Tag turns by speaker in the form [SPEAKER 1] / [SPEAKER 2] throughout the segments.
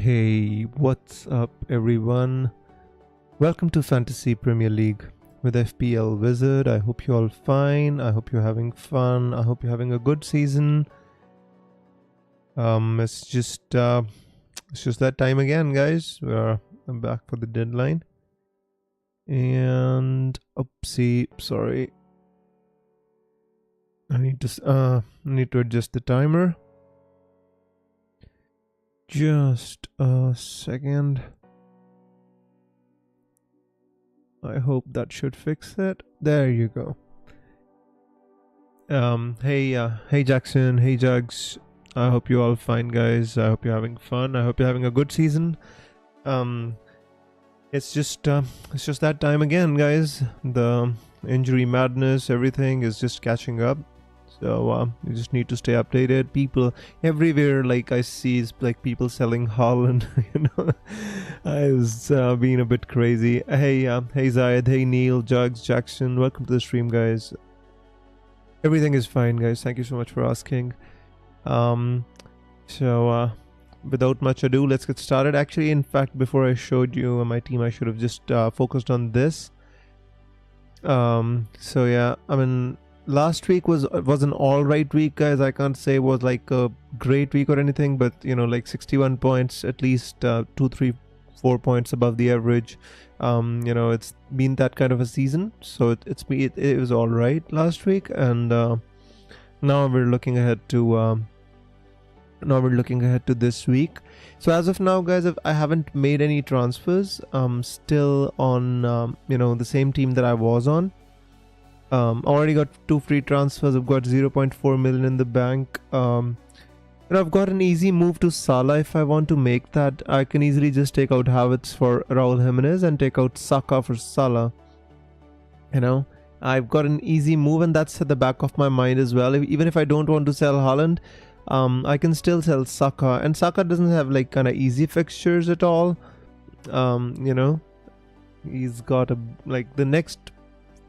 [SPEAKER 1] Hey, what's up everyone? Welcome to Fantasy Premier League with FPL Wizard. I hope you're all fine. I hope you're having fun. I hope you're having a good season. It's just that time again, guys. I'm back for the deadline. And oopsie, sorry. I need to adjust the timer. Just a second. I hope that should fix it. There you go. Hey Jackson, hey Jugs. I hope you're all fine, guys. I hope you're having fun. I hope you're having a good season. It's just that time again, guys. The injury madness, everything is just catching up. So you just need to stay updated. People everywhere, like I see, is like people selling Haaland. I was being a bit crazy. Hey Zayed, hey Neil, Jugs, Jackson, welcome to the stream, guys. Everything is fine, guys. Thank you so much for asking. Without much ado, let's get started. Actually, in fact, before I showed you my team, I should have just focused on this. So yeah, I mean, last week was an alright week, guys. I can't say it was like a great week or anything, but like 61 points, at least 2, 3, 4 points above the average. It's been that kind of a season, so it was alright last week, and now we're looking ahead to this week. So as of now, guys, I haven't made any transfers. Still on the same team that I was on. Already got 2 free transfers. I've got 0.4 million in the bank. And I've got an easy move to Salah. If I want to make that, I can easily just take out Havertz for Raul Jimenez and take out Saka for Salah. I've got an easy move, and that's at the back of my mind as well. Even if I don't want to sell Haaland, I can still sell Saka, and Saka doesn't have like kind of easy fixtures at all. He's got the next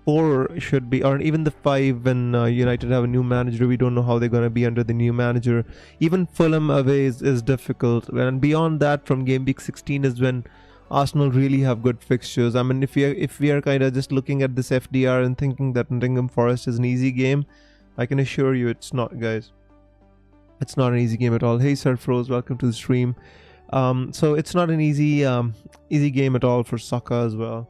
[SPEAKER 1] 4 should be, or even the 5 when United have a new manager. We don't know how they're going to be under the new manager. Even Fulham away is difficult, and beyond that, from game week 16 is when Arsenal really have good fixtures. I mean, if we are kind of just looking at this FDR and thinking that Nottingham Forest is an easy game, I can assure you it's not, guys. It's not an easy game at all. Hey Sir Froze, welcome to the stream. So it's not an easy game at all for Saka as well.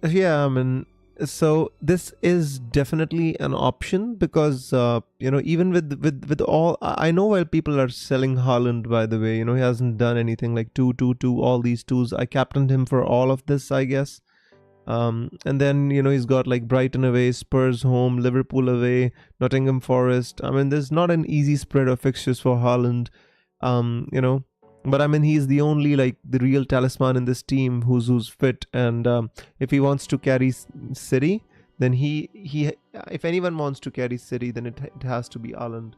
[SPEAKER 1] Yeah, I mean, so this is definitely an option because even with all, I know while people are selling Haaland, by the way, he hasn't done anything, like 2, 2, 2, all these 2s. I captained him for all of this, I guess. And then he's got like Brighton away, Spurs home, Liverpool away, Nottingham Forest. I mean, there's not an easy spread of fixtures for Haaland. But I mean, he's the only the real talisman in this team who's fit, and if he wants to carry City, then he if anyone wants to carry City, then it has to be Haaland.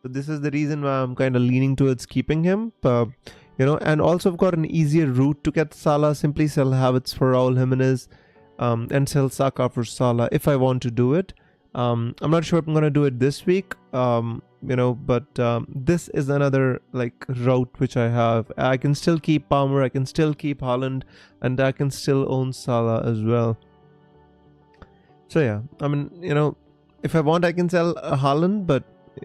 [SPEAKER 1] So this is the reason why I'm kind of leaning towards keeping him. And also I've got an easier route to get Salah. Simply sell Havertz for Raul Jimenez, and sell Saka for Salah if I want to do it. I'm not sure if I'm gonna do it this week. But this is another route which I have. I can still keep Palmer, I can still keep Haaland, and I can still own Salah as well. So yeah, I mean, if I want I can sell Haaland, but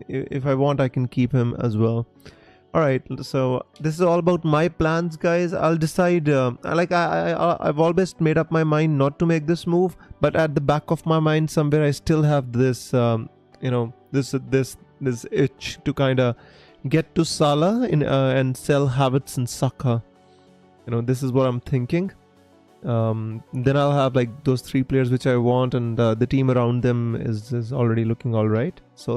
[SPEAKER 1] if I want I can keep him as well. Alright, so this is all about my plans, guys. I'll decide, I've always made up my mind not to make this move, but at the back of my mind somewhere I still have this, this itch to kind of get to Salah and sell Havertz and Saka. This is what I'm thinking. Then I'll have those 3 players which I want, and the team around them is already looking alright. So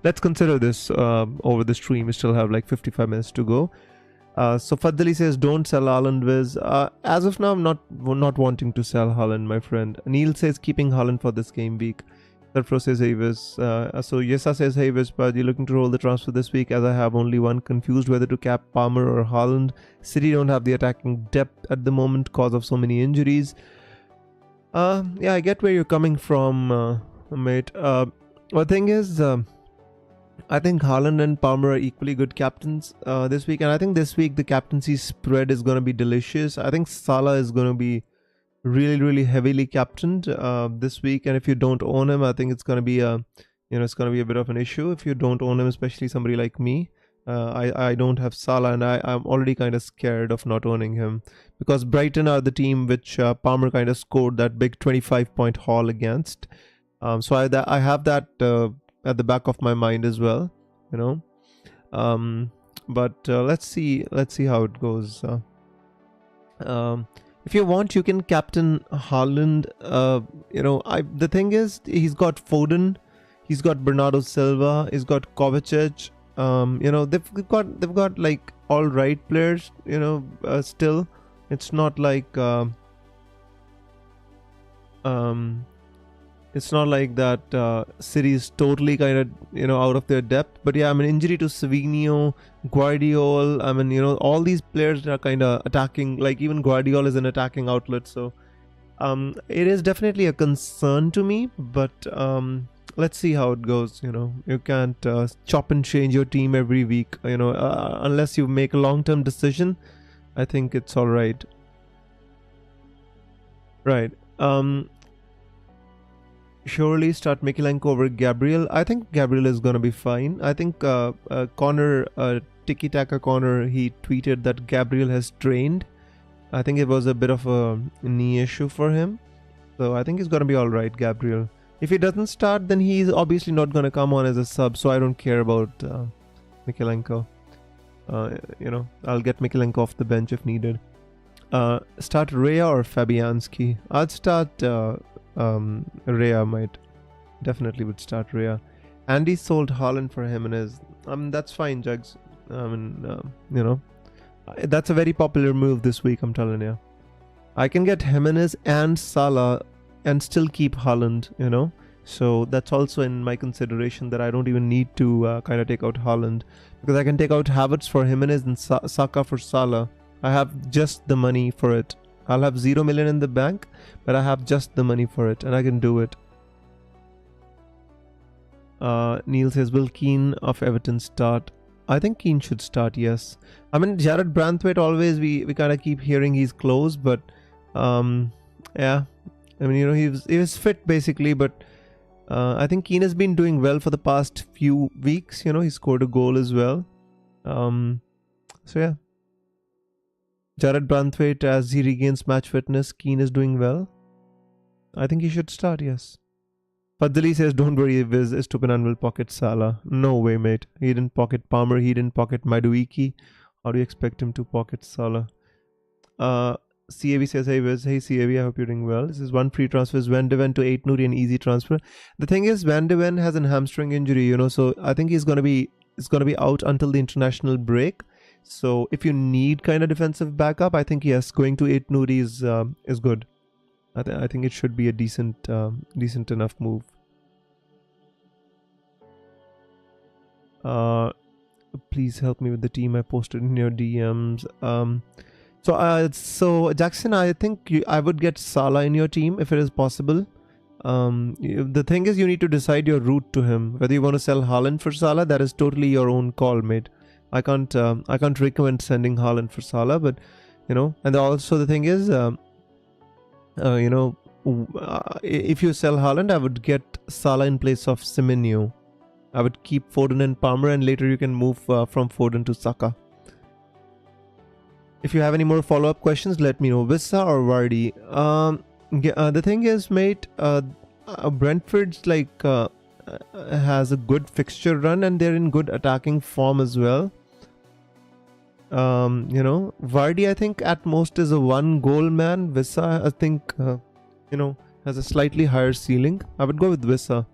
[SPEAKER 1] let's consider this over the stream. We still have 55 minutes to go. So Fadli says don't sell Haaland, Wiz. As of now, I'm not wanting to sell Haaland, my friend. Neil says keeping Haaland for this game week. Surfro says hey Wiz. So Yesa says hey Wiz, but you're looking to roll the transfer this week, as I have only one. Confused whether to cap Palmer or Haaland. City don't have the attacking depth at the moment cause of so many injuries. Yeah, I get where you're coming from, mate. The thing is, I think Haaland and Palmer are equally good captains this week, and I think this week the captaincy spread is going to be delicious. I think Salah is going to be really heavily captained this week, and if you don't own him, I think it's going to be a it's going to be a bit of an issue if you don't own him, especially somebody like me. I don't have Salah, and I'm already kind of scared of not owning him because Brighton are the team which Palmer kind of scored that big 25-point haul against. So I have that at the back of my mind as well, you know. But let's see how it goes. If you want, you can captain Haaland. The thing is, he's got Foden, he's got Bernardo Silva, he's got Kovacic. They've got like all right players. Still, it's not like it's not like that City is totally kind of out of their depth. But yeah, I mean, injury to Savinho, Guardiola, I mean, all these players are kind of attacking. Like even Guardiola is an attacking outlet, so it is definitely a concern to me. But let's see how it goes. You can't chop and change your team every week. Unless you make a long-term decision, I think it's all right. Right. Surely start Mikilenko over Gabriel. I think Gabriel is gonna be fine. I think Connor, Tiki Taka Connor, he tweeted that Gabriel has trained. I think it was a bit of a knee issue for him, so I think he's gonna be all right. Gabriel. If he doesn't start, then he's obviously not gonna come on as a sub. So I don't care about Mikilenko. I'll get Mikilenko off the bench if needed. Start Rhea or Fabianski? I'd start Rhea. Definitely would start Rhea. Andy sold Haaland for Jimenez. That's fine, Jugs. That's a very popular move this week, I'm telling you. I can get Jimenez and Salah and still keep Haaland, So that's also in my consideration that I don't even need to kind of take out Haaland, because I can take out Havertz for Jimenez and Saka for Salah. I have just the money for it. I'll have 0 million in the bank, but I have just the money for it, and I can do it. Neil says, will Keane of Everton start? I think Keane should start, yes. I mean, Jared Branthwaite, always we kind of keep hearing he's close, but yeah. I mean, he was fit basically, but I think Keane has been doing well for the past few weeks. He scored a goal as well. So yeah. Jared Branthwaite, as he regains match fitness, Keane is doing well. I think he should start, yes. Fadli says, don't worry, Viz, Estupinan will pocket Salah. No way, mate. He didn't pocket Palmer, he didn't pocket Madueke. How do you expect him to pocket Salah? CAV says, hey Viz, hey CAV, I hope you're doing well. This is one free transfer, Van de Ven to 8 Nuri, an easy transfer. The thing is, Van de Ven has a hamstring injury, so I think he's gonna be out until the international break. So if you need kind of defensive backup, I think yes, going to 8 Nuri is good. I think it should be a decent enough move. Please help me with the team I posted in your DMs. So Jackson, I think I would get Salah in your team if it is possible. The thing is, you need to decide your route to him. Whether you want to sell Haaland for Salah, that is totally your own call, mate. I can't recommend sending Haaland for Salah, but and also the thing is, if you sell Haaland, I would get Salah in place of Semenyo. I would keep Foden and Palmer, and later you can move from Foden to Saka. If you have any more follow-up questions, let me know. Wissa or Vardy? The thing is, mate, Brentford's has a good fixture run, and they're in good attacking form as well. Vardy, I think at most is a 1-goal man. Wissa, I think, has a slightly higher ceiling. I would go with Wissa.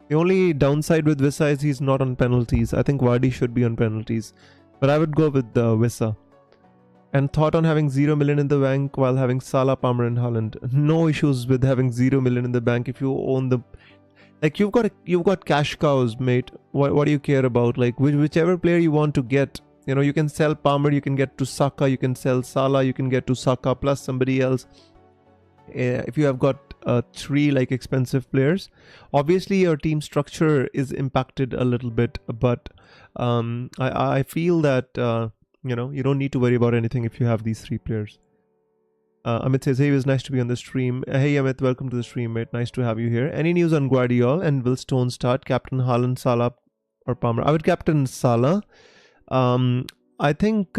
[SPEAKER 1] The only downside with Wissa is he's not on penalties. I think Vardy should be on penalties, but I would go with Wissa. And thought on having 0 million in the bank while having Salah, Palmer and Haaland. No issues with having 0 million in the bank if you own the... you've got cash cows, mate. What do you care about? Whichever player you want to get. You can sell Palmer, you can get to Saka, you can sell Salah, you can get to Saka plus somebody else. If you have got three like expensive players. Obviously, your team structure is impacted a little bit, but I feel that you don't need to worry about anything if you have these three players. Amit says, hey, it was nice to be on the stream. Hey, Amit, welcome to the stream, mate. Nice to have you here. Any news on Guardiola and will Stone start? Captain Haaland, Salah, or Palmer? I would captain Salah. I think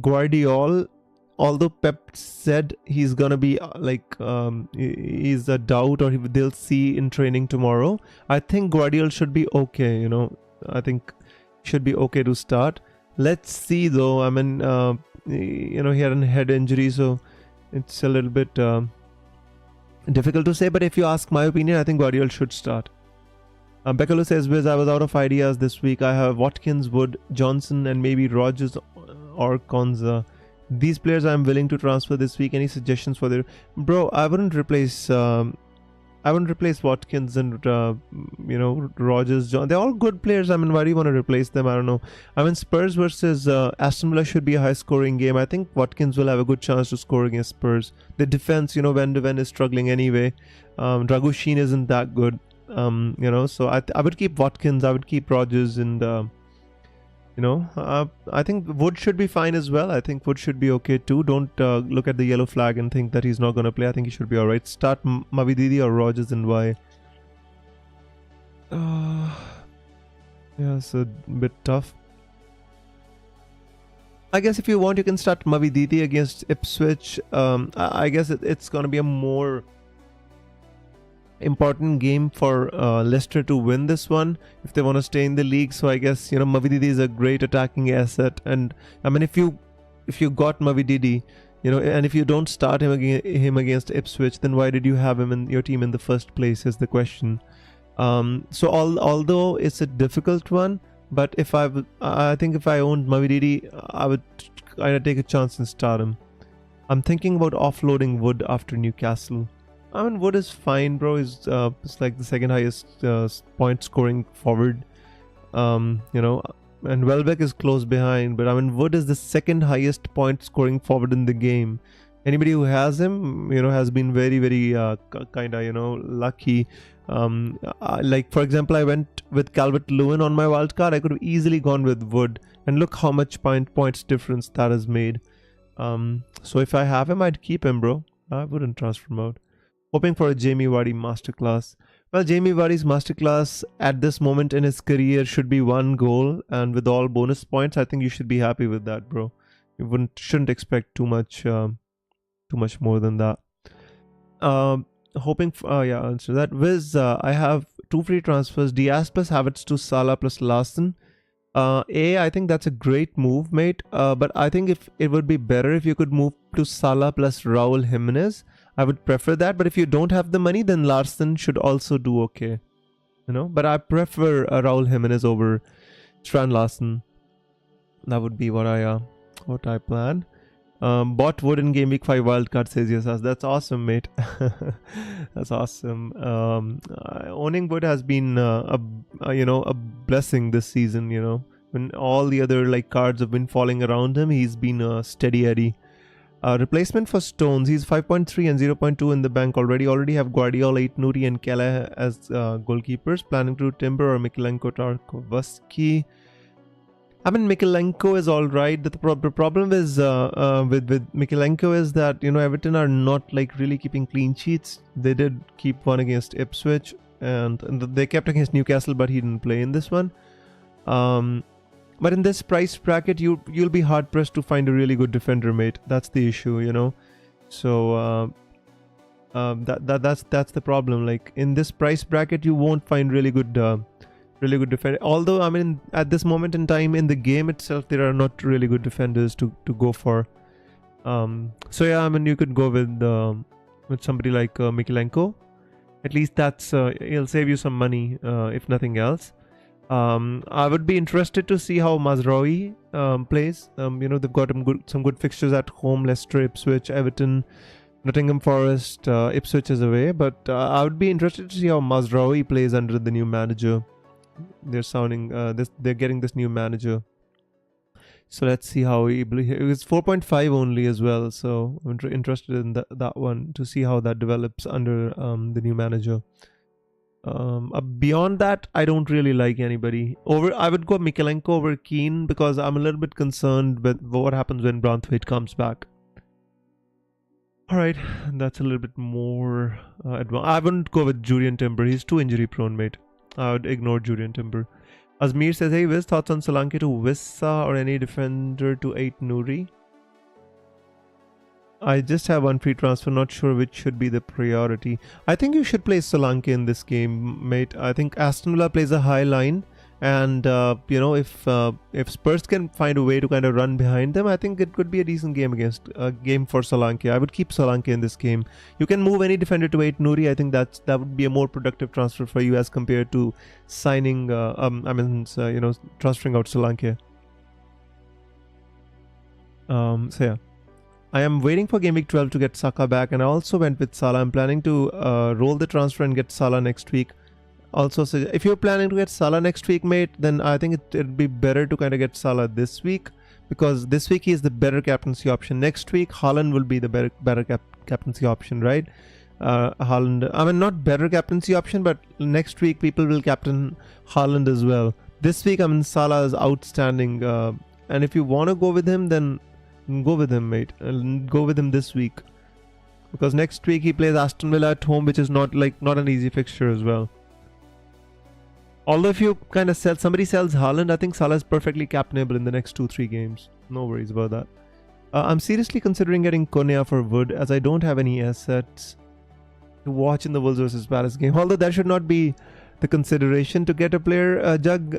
[SPEAKER 1] Guardiola, although Pep said he's gonna be he's a doubt or they'll see in training tomorrow, I think Guardiola should be okay. I think should be okay to start. Let's see though. I mean, he had a head injury, so it's a little bit difficult to say. But if you ask my opinion, I think Guardiola should start. Bekalo says, Wiz, I was out of ideas this week. I have Watkins, Wood, Johnson, and maybe Rogers or Konza. These players I'm willing to transfer this week. Any suggestions for their... Bro, I wouldn't replace Watkins and Rogers. They're all good players. I mean, why do you want to replace them? I don't know. I mean, Spurs versus Aston Villa should be a high-scoring game. I think Watkins will have a good chance to score against Spurs. The defense, Van de Ven is struggling anyway. Dragoshin isn't that good. So I would keep Watkins. I would keep Rogers, and I think Wood should be fine as well. I think Wood should be okay too. Don't look at the yellow flag and think that he's not going to play. I think he should be all right. Start Mavididi or Rogers, and why? Yeah, it's a bit tough. I guess if you want, you can start Mavididi against Ipswich. I guess it's going to be a more important game for Leicester to win this one if they want to stay in the league. So I guess Mavididi is a great attacking asset, and I mean if you got Mavididi, and if you don't start him against Ipswich, then why did you have him in your team in the first place is the question. So although it's a difficult one, but I think if I owned Mavididi, I would take a chance and start him. I'm thinking about offloading Wood after Newcastle. I mean, Wood is fine, bro. It's like the second highest point scoring forward. And Welbeck is close behind. But I mean, Wood is the second highest point scoring forward in the game. Anybody who has him, has been very, very lucky. Like, for example, I went with Calvert-Lewin on my wildcard. I could have easily gone with Wood. And look how much points difference that has made. So if I have him, I'd keep him, bro. I wouldn't transfer him out. Hoping for a Jamie Vardy masterclass. Well, Jamie Vardy's masterclass at this moment in his career should be 1 goal, and with all bonus points, I think you should be happy with that, bro. You shouldn't expect too much more than that. Hoping for answer that. Wiz, I have 2 free transfers: Diaz plus Havertz to Salah plus Larson. I think that's a great move, mate. But I think if it would be better if you could move to Salah plus Raul Jimenez. I would prefer that, but if you don't have the money, then Larson should also do okay. But I prefer Raul Jimenez over Strand Larson. That would be what I plan. Bought Wood in Game Week 5 wildcard, says yes. That's awesome, mate. That's awesome. Owning Wood has been a blessing this season. When all the other cards have been falling around him, he's been a steady Eddie. Replacement for Stones, he's 5.3 and 0.2 in the bank already. Already have Guardiola, Nuri and Kella as goalkeepers. Planning to Timber or Mikalenko, Tarkovsky. I mean, Mikalenko is alright. The problem is with Mikalenko is that Everton are not really keeping clean sheets. They did keep one against Ipswich, and they kept against Newcastle, but he didn't play in this one. But in this price bracket, you'll be hard pressed to find a really good defender, mate. That's the issue, So that's the problem. Like in this price bracket, you won't find really good defender. Although I mean, at this moment in time in the game itself, there are not really good defenders to go for. So yeah, I mean, you could go with somebody like Mikalenko. At least he'll save you some money if nothing else. I would be interested to see how Mazraoui plays. They've got some good fixtures at home: Leicester, Ipswich, Everton, Nottingham Forest. Ipswich is away, but I would be interested to see how Mazraoui plays under the new manager. They're getting this new manager. So let's see how it was 4.5 only as well. So I'm interested in that one to see how that develops under the new manager. Beyond that, I don't really like anybody. I would go Mikalenko over Keane because I'm a little bit concerned with what happens when Branthwaite comes back. All right, that's a little bit more advanced. I wouldn't go with Julian Timber. He's too injury prone, mate. I would ignore Julian Timber. Azmir says, hey Wiz, thoughts on Solanke to Wissa or any defender to 8 Nouri? I just have one free transfer, not sure which should be the priority. I think you should play Solanke in this game, mate. I think Aston Villa plays a high line, and if Spurs can find a way to kind of run behind them, I think it could be a decent game for Solanke. I would keep Solanke in this game. You can move any defender to 8 Nouri. I think that would be a more productive transfer for you as compared to signing. Transferring out Solanke. So yeah. I am waiting for Game Week 12 to get Saka back, and I also went with Salah. I'm planning to roll the transfer and get Salah next week. Also, so if you're planning to get Salah next week, mate, then I think it'd be better to kind of get Salah this week, because this week he is the better captaincy option. Next week, Haaland will be the better captaincy option, right? Haaland, I mean, not better captaincy option, but next week people will captain Haaland as well. This week, I mean, Salah is outstanding, and if you want to go with him, then go with him, mate. Go with him this week, because next week he plays Aston Villa at home, which is not an easy fixture as well. Although if you kind of somebody sells Haaland, I think Salah is perfectly captainable in the next 2-3 games. No worries about that. I'm seriously considering getting Konya for Wood, as I don't have any assets to watch in the Wolves versus Palace game. Although that should not be the consideration to get a player, Jug.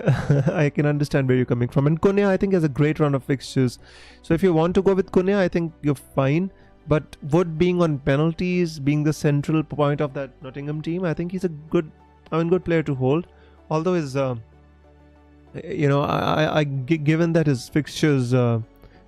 [SPEAKER 1] I can understand where you're coming from. And Konya, I think, has a great run of fixtures. So if you want to go with Konya, I think you're fine. But Wood being on penalties, being the central point of that Nottingham team, I think he's a good player to hold. Although his, given that his fixtures are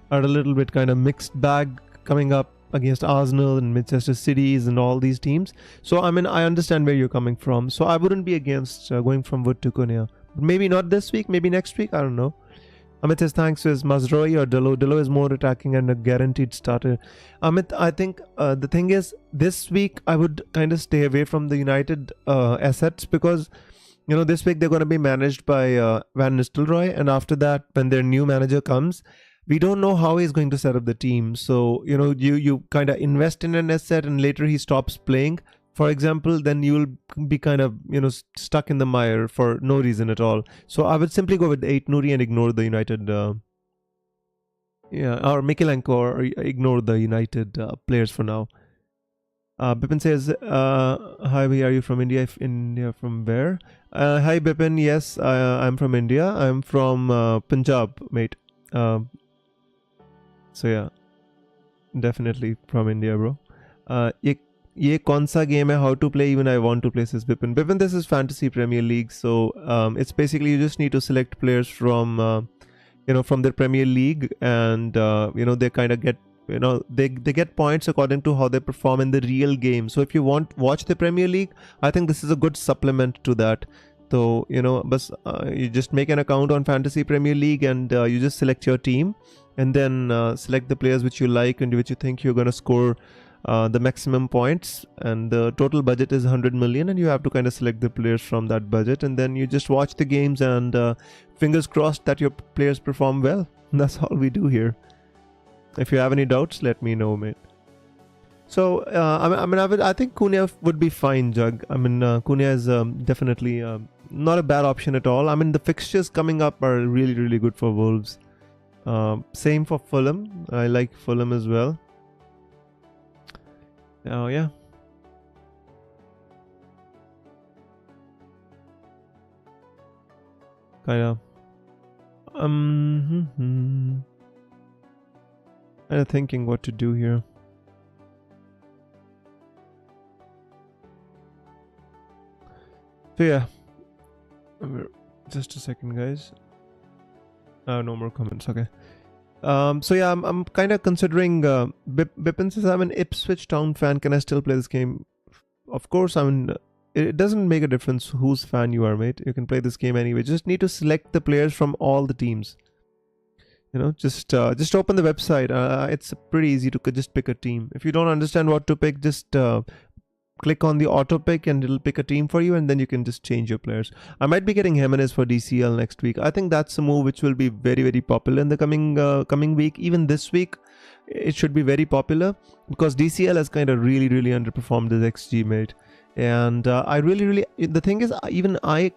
[SPEAKER 1] a little bit kind of mixed bag coming up against Arsenal and Manchester Cities and all these teams. So, I mean, I understand where you're coming from. So, I wouldn't be against going from Wood to Konya. Maybe not this week, maybe next week. I don't know. Amit says, thanks. Is Mazraoui or Delo? Delo is more attacking and a guaranteed starter. Amit, I think the thing is, this week I would kind of stay away from the United assets, because this week they're going to be managed by Van Nistelrooy, and after that, when their new manager comes, we don't know how he's going to set up the team. So, you kind of invest in an asset and later he stops playing, for example, then you will be kind of, stuck in the mire for no reason at all. So I would simply go with 8 Nouri and ignore the United, or Mikalenko, or ignore the United players for now. Bipin says, hi, are you from India? India from where? Hi, Bipin. Yes, I'm from India. I'm from Punjab, mate. So yeah, definitely from India, bro. Ye kaun sa game hai, how to play, even I want to play, says Bipin. Bipin, this is Fantasy Premier League. So it's basically you just need to select players from, from their Premier League, and, they kind of get, they get points according to how they perform in the real game. So if you watch the Premier League, I think this is a good supplement to that. So, you just make an account on Fantasy Premier League, and you just select your team, and then select the players which you like and which you think you're going to score the maximum points, and the total budget is 100 million, and you have to kind of select the players from that budget, and then you just watch the games, and fingers crossed that your players perform well. And that's all we do here. If you have any doubts, let me know, mate. So, I think Cunha would be fine, Jug. I mean, Cunha is definitely not a bad option at all. I mean, the fixtures coming up are really, really good for Wolves. Same for Fulham. I like Fulham as well. Oh, yeah. Kind of. Kind of thinking what to do here. So yeah, just a second, guys. No more comments. Okay. So yeah, I'm kind of considering. Bipin says, I'm an Ipswich Town fan. Can I still play this game? Of course. I mean, it doesn't make a difference whose fan you are, mate. You can play this game anyway. Just need to select the players from all the teams. Just open the website. It's pretty easy to just pick a team. If you don't understand what to pick, just click on the auto pick and it'll pick a team for you, and then you can just change your players. I might be getting Jimenez for DCL next week. I think that's a move which will be very, very popular in the coming week. Even this week, it should be very popular because DCL has kind of really, really underperformed his XG, mate. And I really, the thing is, even I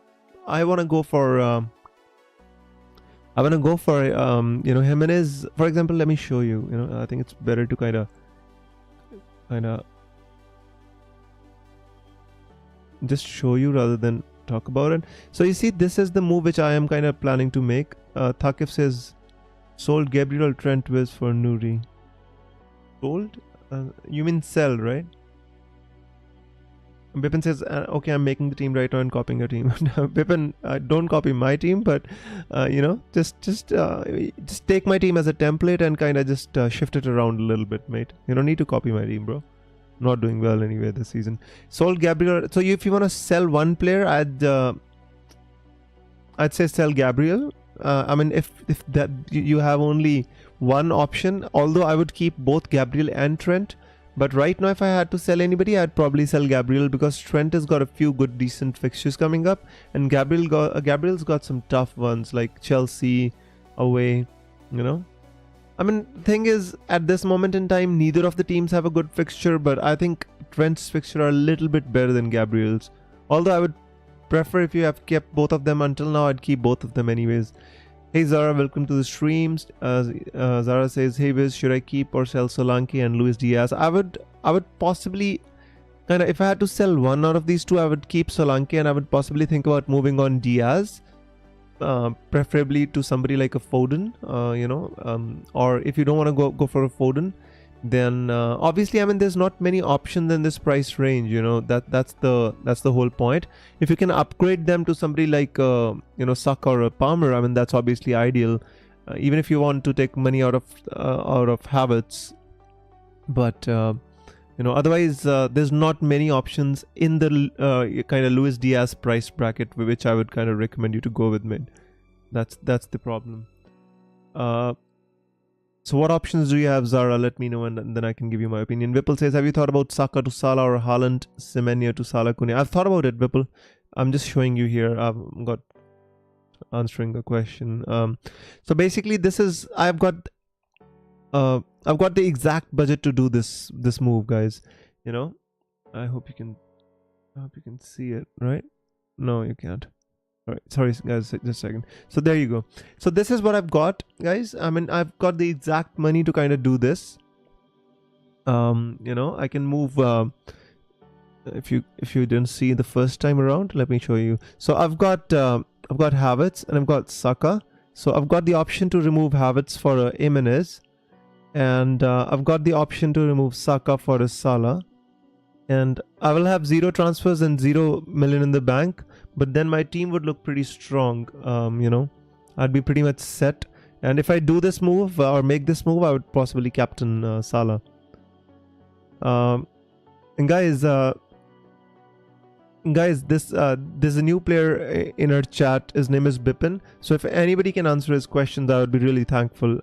[SPEAKER 1] want to go for Jimenez, for example. Let me show you. I think it's better to kind of just show you rather than talk about it. So you see, this is the move which I am kind of planning to make. Thakif says sold Gabriel Trent Wiz for Nuri. Sold? You mean sell, right? Bipin says, okay, I'm making the team right now and copying your team. Bipin, don't copy my team, but just take my team as a template and kind of just shift it around a little bit, mate. You don't need to copy my team, bro. Not doing well anyway this season. Sold Gabriel. So if you want to sell one player, I'd say sell Gabriel. I mean, if that you have only one option, although I would keep both Gabriel and Trent. But right now, if I had to sell anybody, I'd probably sell Gabriel because Trent has got a few good, decent fixtures coming up, and Gabriel's got some tough ones like Chelsea away. I mean, thing is, at this moment in time, neither of the teams have a good fixture, but I think Trent's fixture are a little bit better than Gabriel's. Although I would prefer, if you have kept both of them until now, I'd keep both of them anyways. Hey Zara, welcome to the streams. Zara says, hey Wiz, should I keep or sell Solanke and Luis Diaz? I would possibly kind of, if I had to sell one out of these two, I would keep Solanke, and I would possibly think about moving on Diaz, preferably to somebody like a Foden, or if you don't want to go for a Foden, then obviously, I mean, there's not many options in this price range. That's the whole point. If you can upgrade them to somebody like Saka or a Palmer, I mean, that's obviously ideal. Even if you want to take money out of Havertz, but otherwise, there's not many options in the kind of Luis Diaz price bracket, which I would kind of recommend you to go with, mid. That's the problem. So what options do you have, Zara? Let me know, and then I can give you my opinion. Vipul says, have you thought about Saka to Salah or Haaland, Semenyo to Salah Kune? I've thought about it, Vipul. I'm just showing you here. I've got answering the question. So basically, this is I've got the exact budget to do this move, guys. I hope you can see it, right? No, you can't. All right, sorry guys, just a second. So there you go. So this is what I've got, guys. I mean, I've got the exact money to kind of do this. I can move. If you didn't see the first time around, let me show you. So I've got Havertz and I've got Saka. So I've got the option to remove Havertz for a Jimenez, and I've got the option to remove Saka for a Salah. And I will have 0 transfers and 0 million in the bank, but then my team would look pretty strong. I'd be pretty much set. And if I do this move or make this move, I would possibly captain Salah. And guys, there's a new player in our chat. His name is Bipin. So if anybody can answer his questions, I would be really thankful,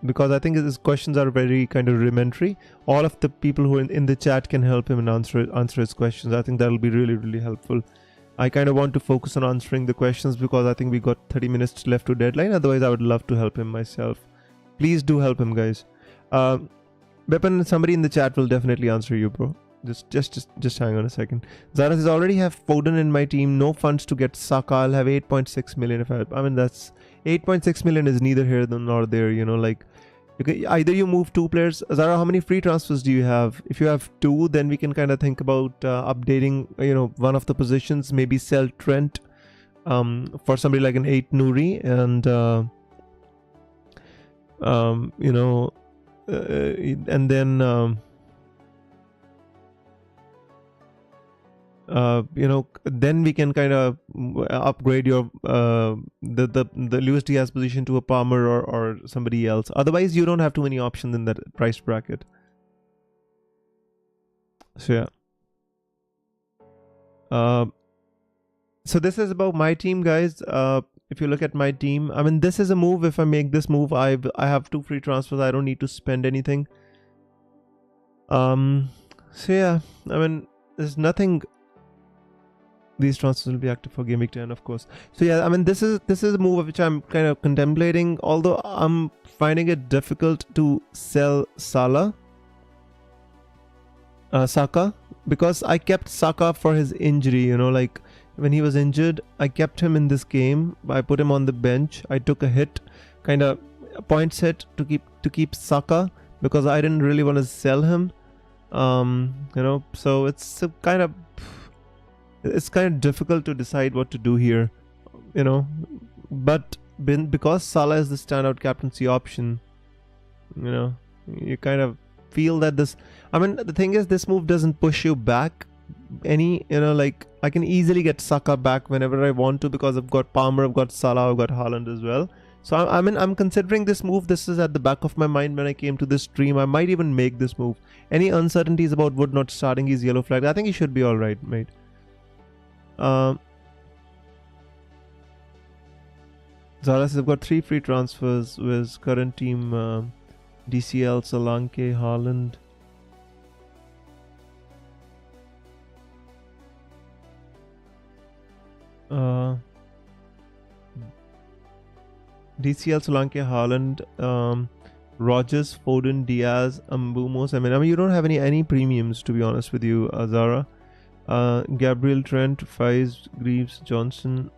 [SPEAKER 1] because I think his questions are very kind of rudimentary. All of the people who are in the chat can help him and answer his questions. I think that will be really, really helpful. I kind of want to focus on answering the questions because I think we got 30 minutes left to deadline. Otherwise, I would love to help him myself. Please do help him, guys. Bipin, somebody in the chat will definitely answer you, bro. Just hang on a second. Zara says, already have Foden in my team. No funds to get Saka. I'll have 8.6 million if I mean, that's 8.6 million is neither here nor there. Either you move 2 players. Zara, how many free transfers do you have? If you have 2, then we can kind of think about updating, one of the positions. Maybe sell Trent for somebody like an 8 Nuri, and and then then we can kind of upgrade your the Luis Diaz position to a Palmer or somebody else. Otherwise, you don't have too many options in that price bracket. So yeah. So this is about my team, guys. if you look at my team, I mean, this is a move. If I make this move, I have 2 free transfers. I don't need to spend anything. So yeah, I mean, there's nothing. These transfers will be active for game week 10, of course. So yeah, I mean, this is a move which I'm kind of contemplating, although I'm finding it difficult to sell Saka, because I kept Saka for his injury. You know, like when he was injured, I kept him in this game. I put him on the bench. I took a hit, kind of points hit to keep Saka, because I didn't really want to sell him. You know, so it's kind of difficult to decide what to do here, you know. But because Salah is the standout captaincy option, you know, you kind of feel that this, I mean, the thing is, this move doesn't push you back any, you know, like I can easily get Saka back whenever I want to, because I've got Palmer, I've got Salah, I've got Haaland as well. So I mean, I'm considering this move. This is at the back of my mind when I came to this stream. I might even make this move. Any uncertainties about Wood not starting his yellow flag? I think he should be all right, mate. Zara says I've got 3 free transfers with current team, DCL, Solanke, Haaland. DCL, Solanke, Haaland, Rogers, Foden, Diaz, Mbumos. I mean, you don't have any premiums, to be honest with you, Zara. Gabriel, Trent, Fies, Greaves, Johnson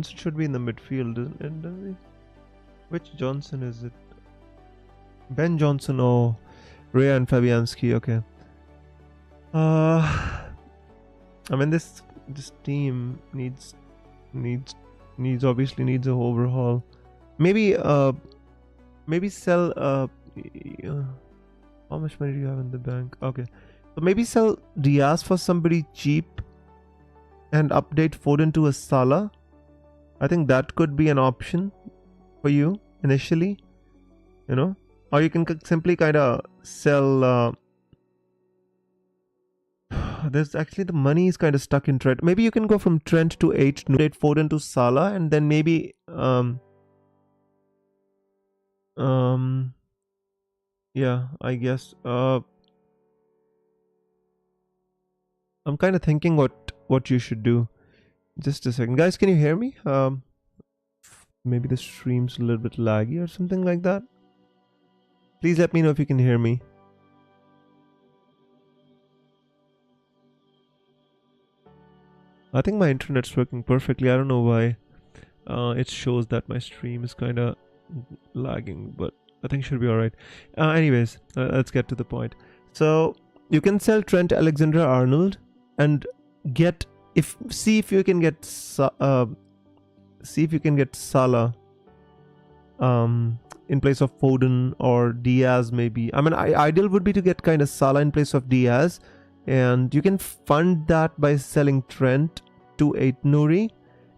[SPEAKER 1] should be in the midfield, doesn't he? Which Johnson is it? Ben Johnson. Oh, Rea and Fabianski. Okay. I mean, this team needs obviously needs a overhaul. Maybe sell. How much money do you have in the bank? Okay. So maybe sell Diaz for somebody cheap and update Foden to a Salah. I think that could be an option for you initially, you know. Or you can simply kind of sell. There's actually, the money is kind of stuck in Trent. Maybe you can go from Trent to 8, update Foden to Salah, and then maybe yeah, I guess I'm kind of thinking what you should do. Just a second, guys. Can you hear me? Maybe the stream's a little bit laggy or something like that. Please let me know if you can hear me. I think my internet's working perfectly. I don't know why it shows that my stream is kind of lagging, but I think it should be alright. Anyways, let's get to the point. So you can sell Trent Alexander-Arnold and see if you can get Salah in place of Foden, or Diaz maybe. I mean, ideal would be to get kind of Salah in place of Diaz, and you can fund that by selling Trent to 8 Nuri,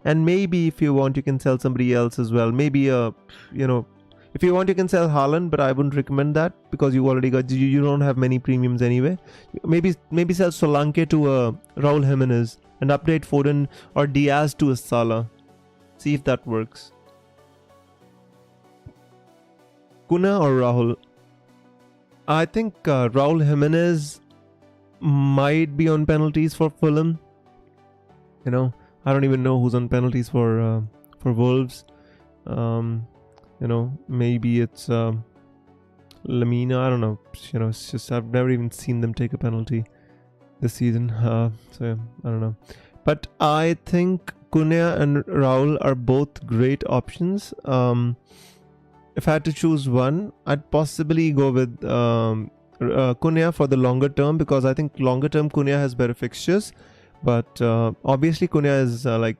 [SPEAKER 1] and maybe if you want you can sell somebody else as well. Maybe you know, if you want you can sell Haaland, but I wouldn't recommend that because you already got, you don't have many premiums anyway. Maybe sell Solanke to Raul Jimenez and update Foden or Diaz to a Salah. See if that works. Kuna or Rahul? I think Raul Jimenez might be on penalties for Fulham. You know, I don't even know who's on penalties for Wolves. You know, maybe it's Lamina. I don't know. You know, it's just I've never even seen them take a penalty this season. So yeah, I don't know. But I think Cunha and Raul are both great options. If I had to choose one, I'd possibly go with Cunha for the longer term, because I think longer term Cunha has better fixtures. But obviously Cunha is like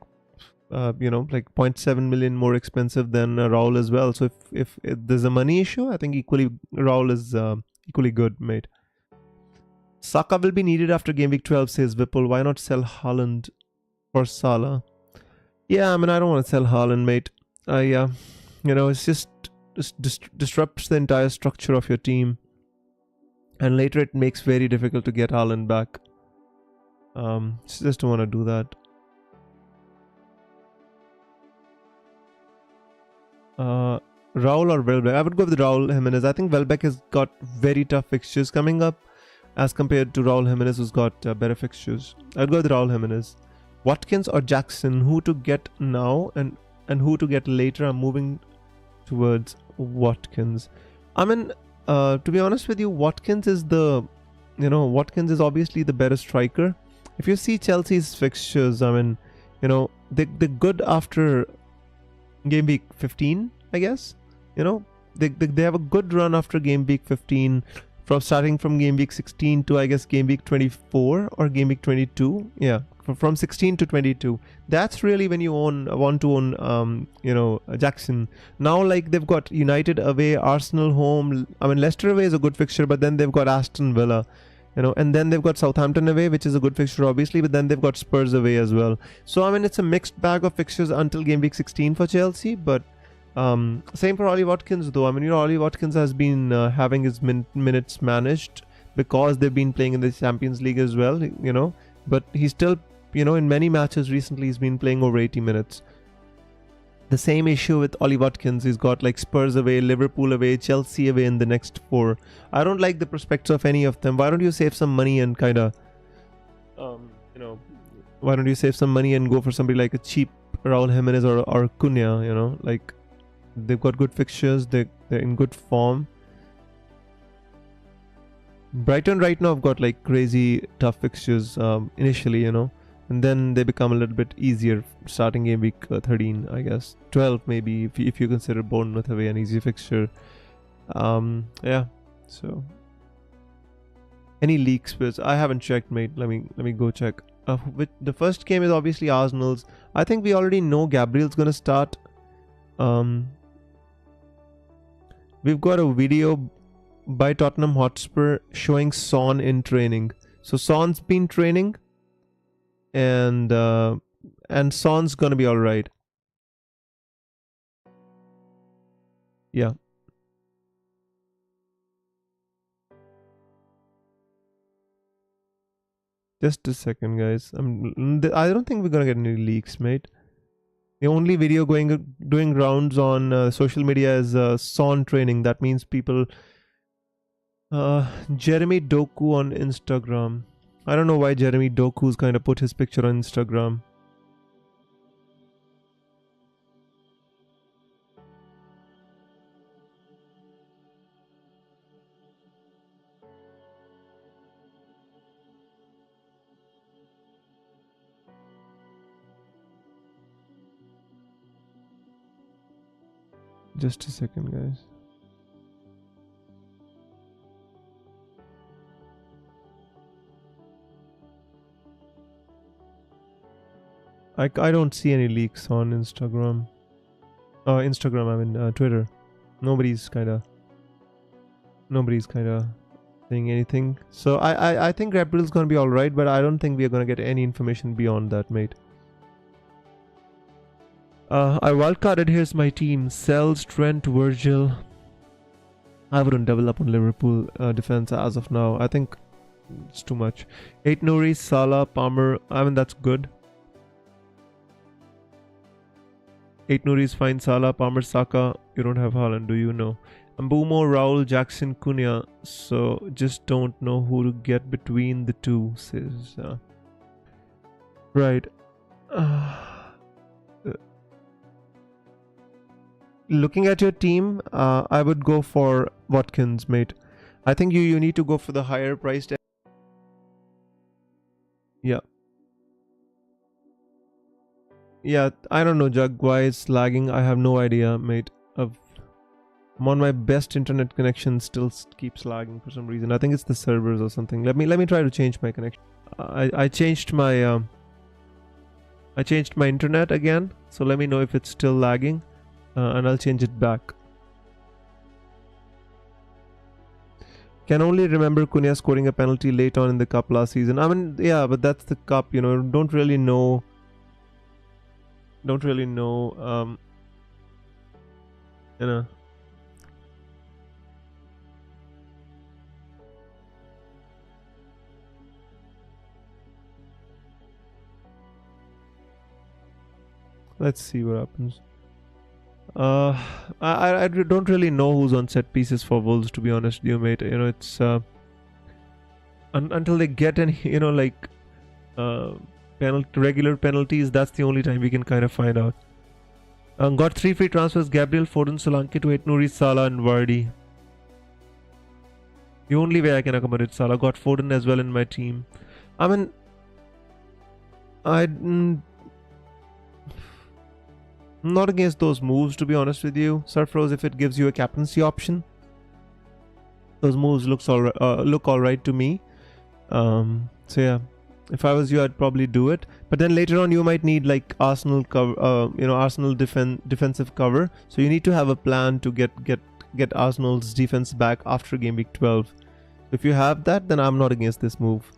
[SPEAKER 1] 0.7 million more expensive than Raul as well. So if there's a money issue, I think Raul is equally good, mate. Saka will be needed after game week 12, says Vipul. Why not sell Haaland for Salah? Yeah, I mean, I don't want to sell Haaland, mate. Yeah, you know, it's just disrupts the entire structure of your team, and later it makes very difficult to get Haaland back. Just don't want to do that. Raul or Welbeck? I would go with Raul Jimenez. I think Welbeck has got very tough fixtures coming up as compared to Raul Jimenez, who's got better fixtures. I'd go with Raul Jimenez. Watkins or Jackson? Who to get now and who to get later? I'm moving towards Watkins. I mean, to be honest with you, Watkins is obviously the better striker. If you see Chelsea's fixtures, I mean, they're good after game week 15, I guess. They have a good run after game week 15, from starting from game week 16 to, I guess, game week 24 or game week 22. Yeah, from 16 to 22. That's really when you want to own Jackson. Now, like, they've got United away, Arsenal home. I mean, Leicester away is a good fixture, but then they've got Aston Villa. And then they've got Southampton away, which is a good fixture, obviously, but then they've got Spurs away as well. So, I mean, it's a mixed bag of fixtures until game week 16 for Chelsea, but same for Ollie Watkins, though. I mean, Ollie Watkins has been having his minutes managed because they've been playing in the Champions League as well, but he's still, in many matches recently, he's been playing over 80 minutes. The same issue with Ollie Watkins. He's got like Spurs away, Liverpool away, Chelsea away in the next 4. I don't like the prospects of any of them. Why don't you save some money and why don't you save some money and go for somebody like a cheap Raul Jimenez or Cunha, like they've got good fixtures, they're in good form. Brighton right now have got like crazy tough fixtures initially, and then they become a little bit easier starting game week 13, I guess 12 maybe, if you consider Bournemouth away an easy fixture. Yeah, so any leaks, because I haven't checked, mate. Let me go check. The first game is obviously Arsenal's. I think we already know Gabriel's gonna start. We've got a video by Tottenham Hotspur showing Son in training. So Son's been training, and Son's gonna be all right. Yeah. Just a second, guys. I don't think we're gonna get any leaks, mate. The only video doing rounds on social media is Son training. That means people. Jeremy Doku on Instagram. I don't know why Jeremy Doku's kind of put his picture on Instagram. Just a second, guys. I don't see any leaks on Instagram. Twitter. Nobody's kind of saying anything. So I think Gabriel's gonna be all right, but I don't think we are gonna get any information beyond that, mate. I wildcarded. Here's my team: Sells, Trent, Virgil. I wouldn't double up on Liverpool defense as of now. I think it's too much. 8 Nouri, Salah, Palmer. I mean, that's good. 8 Nouri is fine. Salah, Palmer, Saka. You don't have Haaland, do you? No. Mbumo, Raul, Jackson, Cunha. So just don't know who to get between the two, says. Right. Looking at your team, I would go for Watkins, mate. I think you need to go for the higher priced. Yeah. Yeah, I don't know, Jug, why it's lagging. I have no idea, mate. I'm on my best internet connection, still keeps lagging for some reason. I think it's the servers or something. Let me try to change my connection. I changed my internet again, so let me know if it's still lagging, and I'll change it back. Can only remember Cunha scoring a penalty late on in the cup last season. I mean, yeah, but that's the cup, Don't really know. Let's see what happens. Uh, I don't really know who's on set pieces for Wolves, to be honest with you, mate. You know, it's until they get any, like uh, regular penalties. That's the only time we can kind of find out. Got 3 free transfers: Gabriel, Foden, Solanke to 8 Nuri, Salah, and Vardy. The only way I can accommodate Salah. Got Foden as well in my team. I mean, I'm not against those moves, to be honest with you, Surfrose. If it gives you a captaincy option, those moves look all right to me. So yeah, if I was you, I'd probably do it. But then later on, you might need like Arsenal cover, Arsenal defensive cover. So you need to have a plan to get Arsenal's defense back after game week 12. If you have that, then I'm not against this move.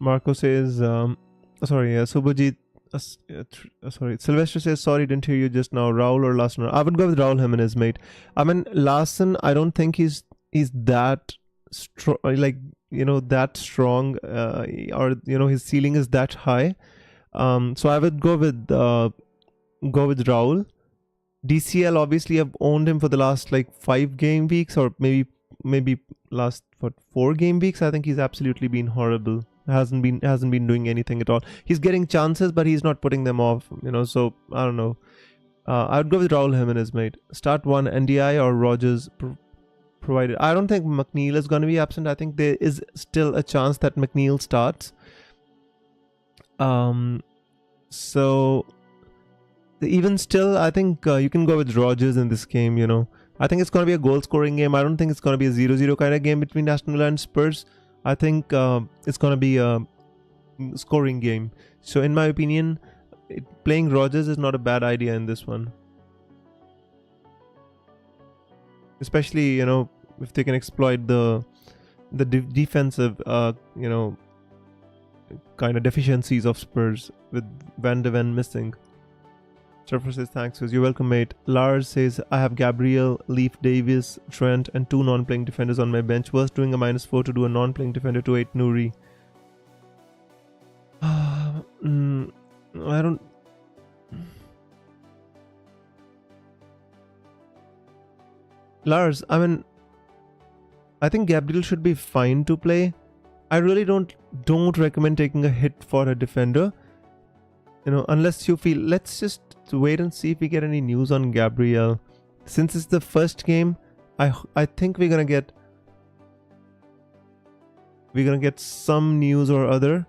[SPEAKER 1] Marco says, Subhajit, sorry, Sylvester says, sorry, didn't hear you just now. Raul or Larson? I would go with Raul Jimenez, mate. I mean, Larson, I don't think he's that strong, that strong, or his ceiling is that high. So I would go with Raul. DCL, obviously, I've owned him for the last like 5 game weeks, or maybe last 4 game weeks. I think he's absolutely been horrible. Hasn't been doing anything at all. He's getting chances, but he's not putting them off. So I don't know. I would go with Raul Jimenez, mate. Start one NDI or Rogers provided. I don't think McNeil is going to be absent. I think there is still a chance that McNeil starts. So even still, I think you can go with Rogers in this game. I think it's going to be a goal scoring game. I don't think it's going to be a 0-0 kind of game between Aston Villa and Spurs. I think it's going to be a scoring game. So in my opinion, playing Rogers is not a bad idea in this one. Especially, if they can exploit the defensive, kind of deficiencies of Spurs with Van de Ven missing. Surfer says, thanks. You're welcome, mate. Lars says, I have Gabriel, Leaf, Davis, Trent, and 2 non-playing defenders on my bench. Worth doing a -4 to do a non-playing defender to 8 Nuri. I don't... Lars, I mean, I think Gabriel should be fine to play. I really don't recommend taking a hit for a defender. Unless you feel... Let's just wait and see if we get any news on Gabriel. Since it's the first game, I think we're gonna get some news or other.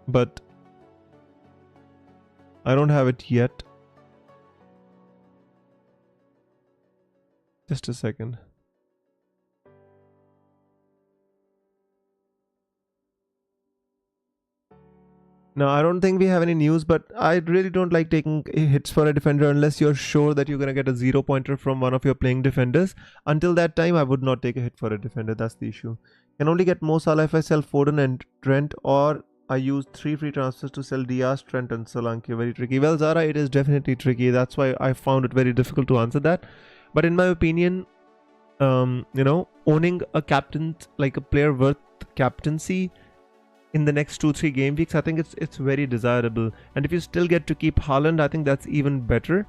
[SPEAKER 1] But I don't have it yet. Just a second. No, I don't think we have any news, but I really don't like taking hits for a defender unless you're sure that you're going to get a 0-pointer from one of your playing defenders. Until that time, I would not take a hit for a defender. That's the issue. Can only get Mo Salah if I sell Foden and Trent, or I use 3 free transfers to sell Diaz, Trent, and Solanke. Very tricky. Well, Zara, it is definitely tricky. That's why I found it very difficult to answer that. But in my opinion, owning a captain, like a player worth captaincy in the next 2-3 game weeks, I think it's very desirable. And if you still get to keep Haaland, I think that's even better.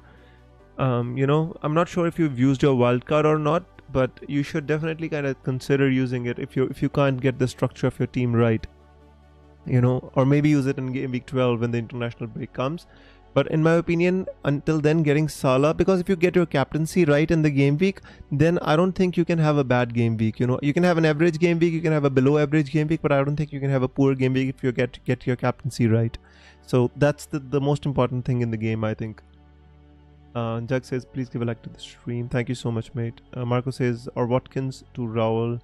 [SPEAKER 1] I'm not sure if you've used your wildcard or not, but you should definitely kind of consider using it if you can't get the structure of your team right. Or maybe use it in game week 12 when the international break comes. But in my opinion, until then, getting Salah, because if you get your captaincy right in the game week, then I don't think you can have a bad game week. You can have an average game week, you can have a below average game week, but I don't think you can have a poor game week if you get your captaincy right. So that's the most important thing in the game, I think. Jug says, please give a like to the stream. Thank you so much, mate. Marco says, or Watkins to Raul.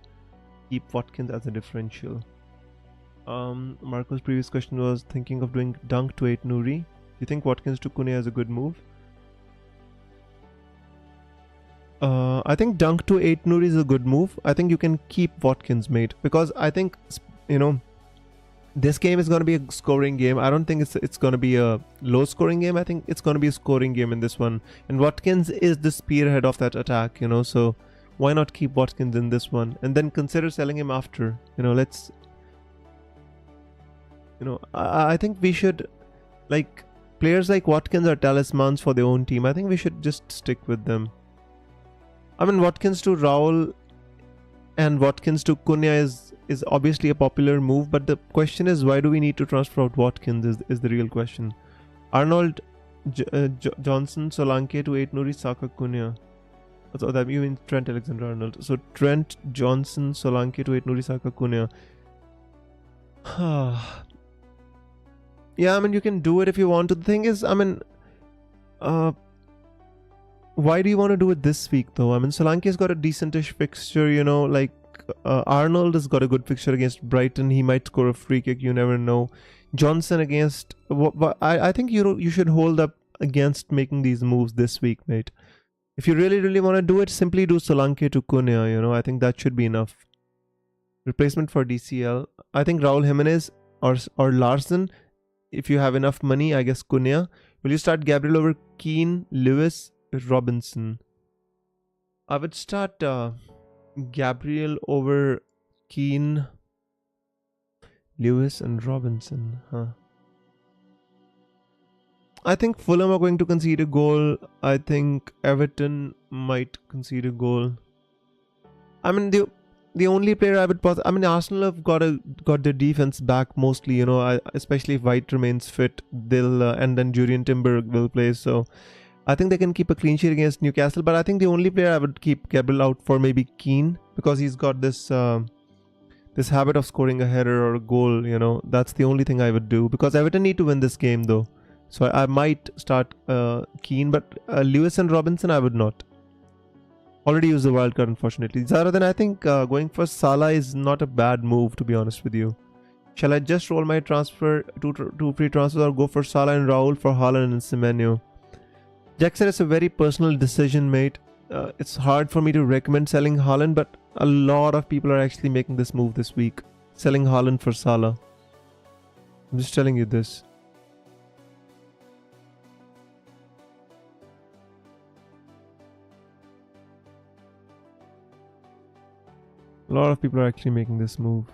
[SPEAKER 1] Keep Watkins as a differential. Marco's previous question was thinking of doing dunk to 8 Nuri. Do you think Watkins to Kune is a good move? I think dunk to 8 Nuri is a good move. I think you can keep Watkins, mate, because I think, you know, this game is going to be a scoring game. I don't think it's going to be a low scoring game. I think it's going to be a scoring game in this one. And Watkins is the spearhead of that attack, you know, so why not keep Watkins in this one and then consider selling him after, you know, let's, you know, I think we should, like, players like Watkins are talismans for their own team. I think we should just stick with them. I mean, Watkins to Raul and Watkins to Cunha is obviously a popular move, but the question is, why do we need to transfer out Watkins is the real question. Arnold, Johnson, Solanke to 8 Nuri, Saka, Cunha. So that you mean Trent Alexander-Arnold. So Trent, Johnson, Solanke to 8 Nuri, Saka, Cunha. Yeah, I mean, you can do it if you want to. The thing is, I mean, why do you want to do it this week though? I mean, Solanke's got a decentish fixture, you know, like Arnold has got a good fixture against Brighton. He might score a free kick, you never know. Johnson against, I think you should hold up against making these moves this week, mate. If you really want to do it, simply do Solanke to Cunha, you know. I think that should be enough. Replacement for DCL, I think Raul Jimenez or Larson. If you have enough money, I guess Cunha. Will you start Gabriel over Keane, Lewis, Robinson? I would start Gabriel over Keane, Lewis and Robinson. I think Fulham are going to concede a goal. I think Everton might concede a goal. I mean, the only player I would I mean, Arsenal have got their defense back mostly, you know, especially if White remains fit, they'll and then Jurriën Timber will play, so I think they can keep a clean sheet against Newcastle. But I think the only player I would keep Gabriel out for maybe Keane, because he's got this this habit of scoring a header or a goal, you know. That's the only thing I would do, because Everton need to win this game though. So I might start Keane, but Lewis and Robinson I would not. Already used the wildcard, unfortunately. Zara, then I think going for Salah is not a bad move, to be honest with you. Shall I just roll my transfer, two free transfers, or go for Salah and Raul for Haaland and Semenyo? Jack said it's a very personal decision, mate. It's hard for me to recommend selling Haaland, but a lot of people are actually making this move this week. Selling Haaland for Salah. I'm just telling you this. A lot of people are actually making this move.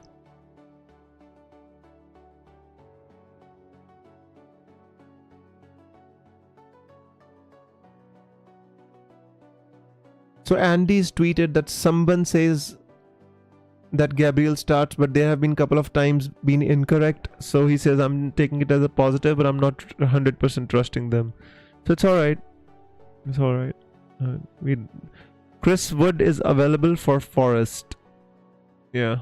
[SPEAKER 1] So Andy's tweeted that someone says that Gabriel starts, but there have been a couple of times been incorrect. So he says I'm taking it as a positive, but I'm not 100% trusting them. So it's alright. It's alright. Chris Wood is available for Forest. Yeah.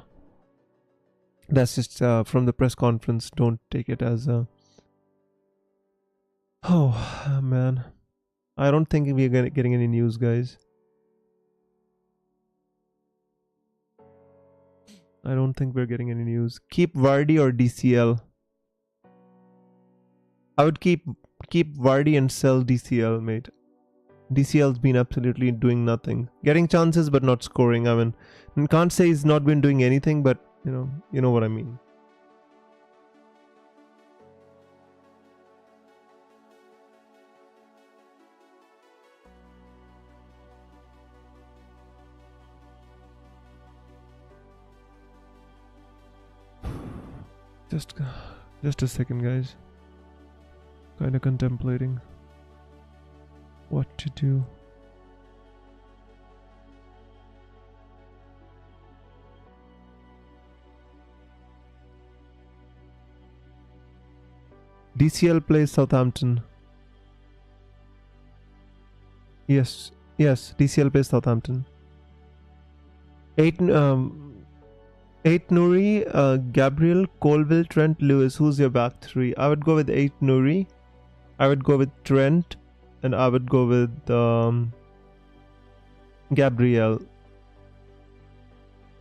[SPEAKER 1] That's just from the press conference. Don't take it as a... Oh, man. I don't think we're getting any news, guys. I don't think we're getting any news. Keep Vardy or DCL? I would keep Vardy and sell DCL, mate. DCL's been absolutely doing nothing. Getting chances but not scoring. I mean, I can't say he's not been doing anything, but you know what I mean. Just a second, guys. Kind of contemplating what to do. DCL plays Southampton. Yes, DCL plays Southampton. 8 Nuri, Gabriel, Colville, Trent, Lewis. Who's your back three? I would go with 8 Nuri. I would go with Trent. And I would go with Gabriel.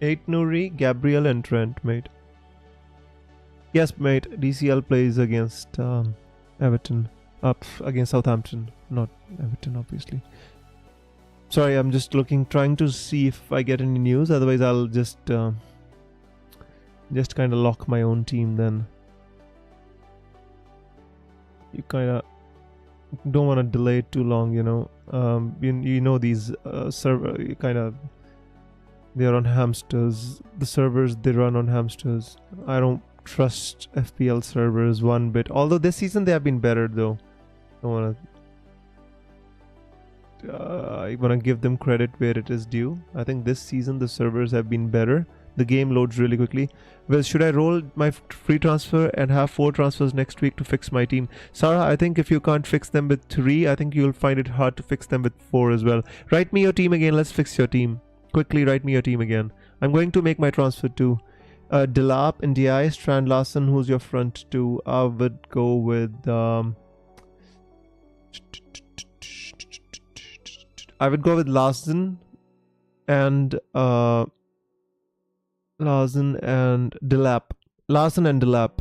[SPEAKER 1] 8 Nuri, Gabriel and Trent, mate. Yes, mate. DCL plays against Everton. Up against Southampton. Not Everton, obviously. Sorry, I'm just trying to see if I get any news. Otherwise, I'll just kind of lock my own team then. You kind of don't want to delay it too long, you know. You know these server they're on hamsters. The servers, they run on hamsters. I don't trust FPL servers one bit. Although this season they have been better though. I want to give them credit where it is due. I think this season the servers have been better. The game loads really quickly. Well, should I roll my free transfer and have 4 transfers next week to fix my team? Sarah, I think if you can't fix them with 3, I think you'll find it hard to fix them with 4 as well. Write me your team again. Let's fix your team. Quickly write me your team again. I'm going to make my transfer too. Delap, Ndiaye, Strand Larson, who's your front two? I would go with Larson and Delap. Larson and Delap.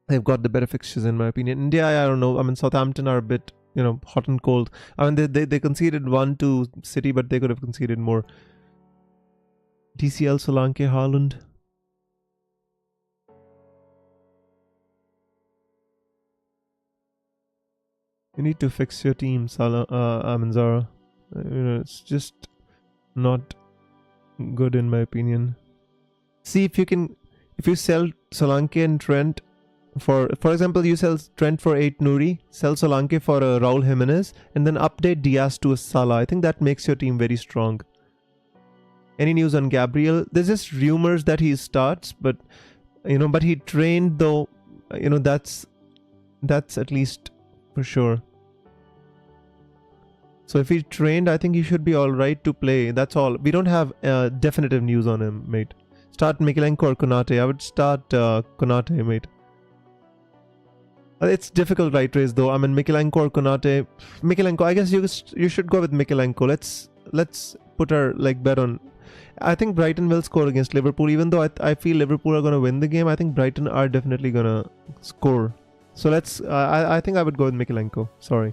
[SPEAKER 1] They've got the better fixtures in my opinion. India, I don't know. I mean, Southampton are a bit, you know, hot and cold. I mean, they conceded 1 to City, but they could have conceded more. DCL, Solanke, Haaland. You need to fix your team, Zara. You know, it's just not good in my opinion. See if you sell Solanke and Trent for example, you sell Trent for 8 Nuri, sell Solanke for Raul Jimenez, and then update Diaz to a Salah. I think that makes your team very strong. Any news on Gabriel? There's just rumors that he starts, but you know, but he trained though. You know, that's at least for sure. So if he trained, I think he should be all right to play. That's all. We don't have definitive news on him, mate. Start Mikalenko or Konate. I would start Konate, mate. It's difficult, right, Race, though. I mean, Mikalenko or Konate. Mikalenko, I guess you should go with Mikalenko. Let's put our bet on. I think Brighton will score against Liverpool, even though I feel Liverpool are going to win the game. I think Brighton are definitely going to score. So I think I would go with Mikalenko. Sorry,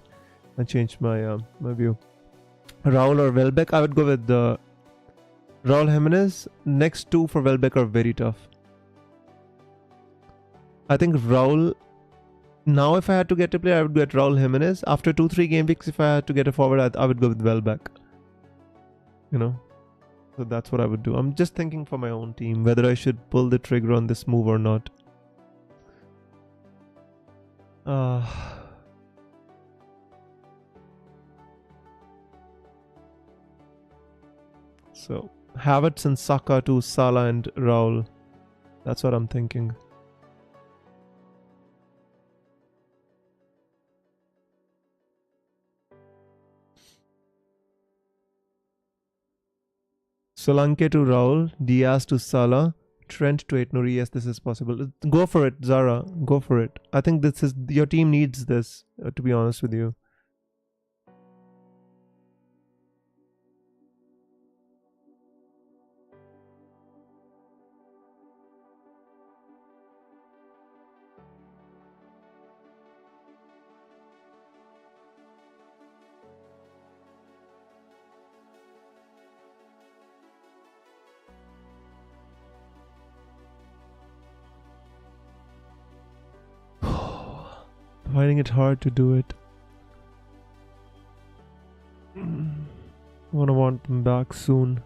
[SPEAKER 1] I changed my my view. Raul or Welbeck, I would go with Raul Jimenez. Next 2 for Welbeck are very tough. I think Raul. Now, if I had to get a player, I would get Raul Jimenez. After 2-3 game weeks, if I had to get a forward, I would go with Welbeck. You know, so that's what I would do. I'm just thinking for my own team whether I should pull the trigger on this move or not. So Havertz and Saka to Salah and Raul. That's what I'm thinking. Solanke to Raul, Diaz to Salah, Trent to Aitnouri. Yes, this is possible. Go for it, Zara. Go for it. I think your team needs this, to be honest with you. Finding it hard to do it. Want them back soon.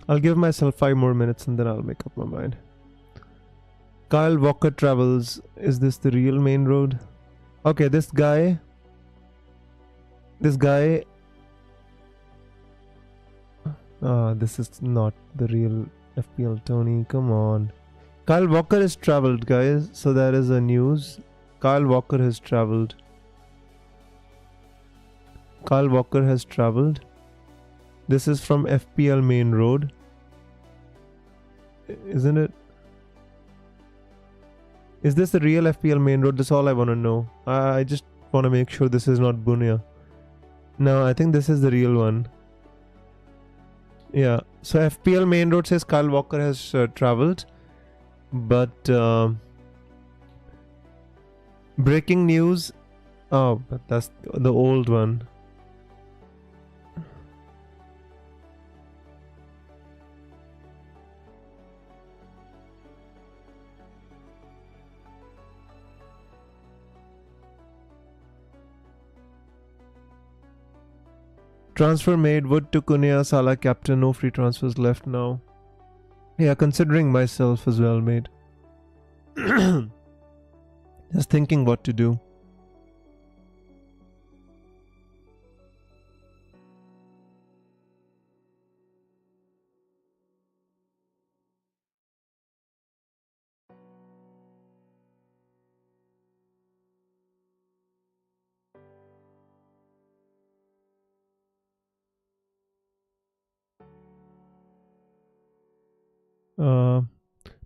[SPEAKER 1] I'll give myself 5 more minutes and then I'll make up my mind. Kyle Walker Travels. Is this the real main road? Okay, this guy. This is not the real FPL Tony. Come on. Kyle Walker has traveled, guys. So that is a news. Kyle Walker has traveled. Kyle Walker has traveled. This is from FPL main road. Isn't it? Is this the real FPL main road? That's all I want to know. I just want to make sure this is not Bunia. No, I think this is the real one. Yeah. So FPL main road says Kyle Walker has traveled. But breaking news. Oh, but that's the old one. Transfer made, Wood to Cunha, Salah captain, no free transfers left now. Yeah, considering myself as well, mate. Just thinking what to do.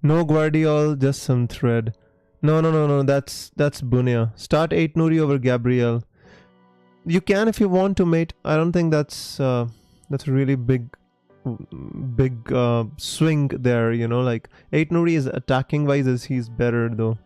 [SPEAKER 1] No Guardiol, just some thread. No. That's Bunia. Start 8 Nuri over Gabriel. You can if you want to, mate. I don't think that's a really big swing there. You know, like 8 Nuri is attacking wise as he's better though.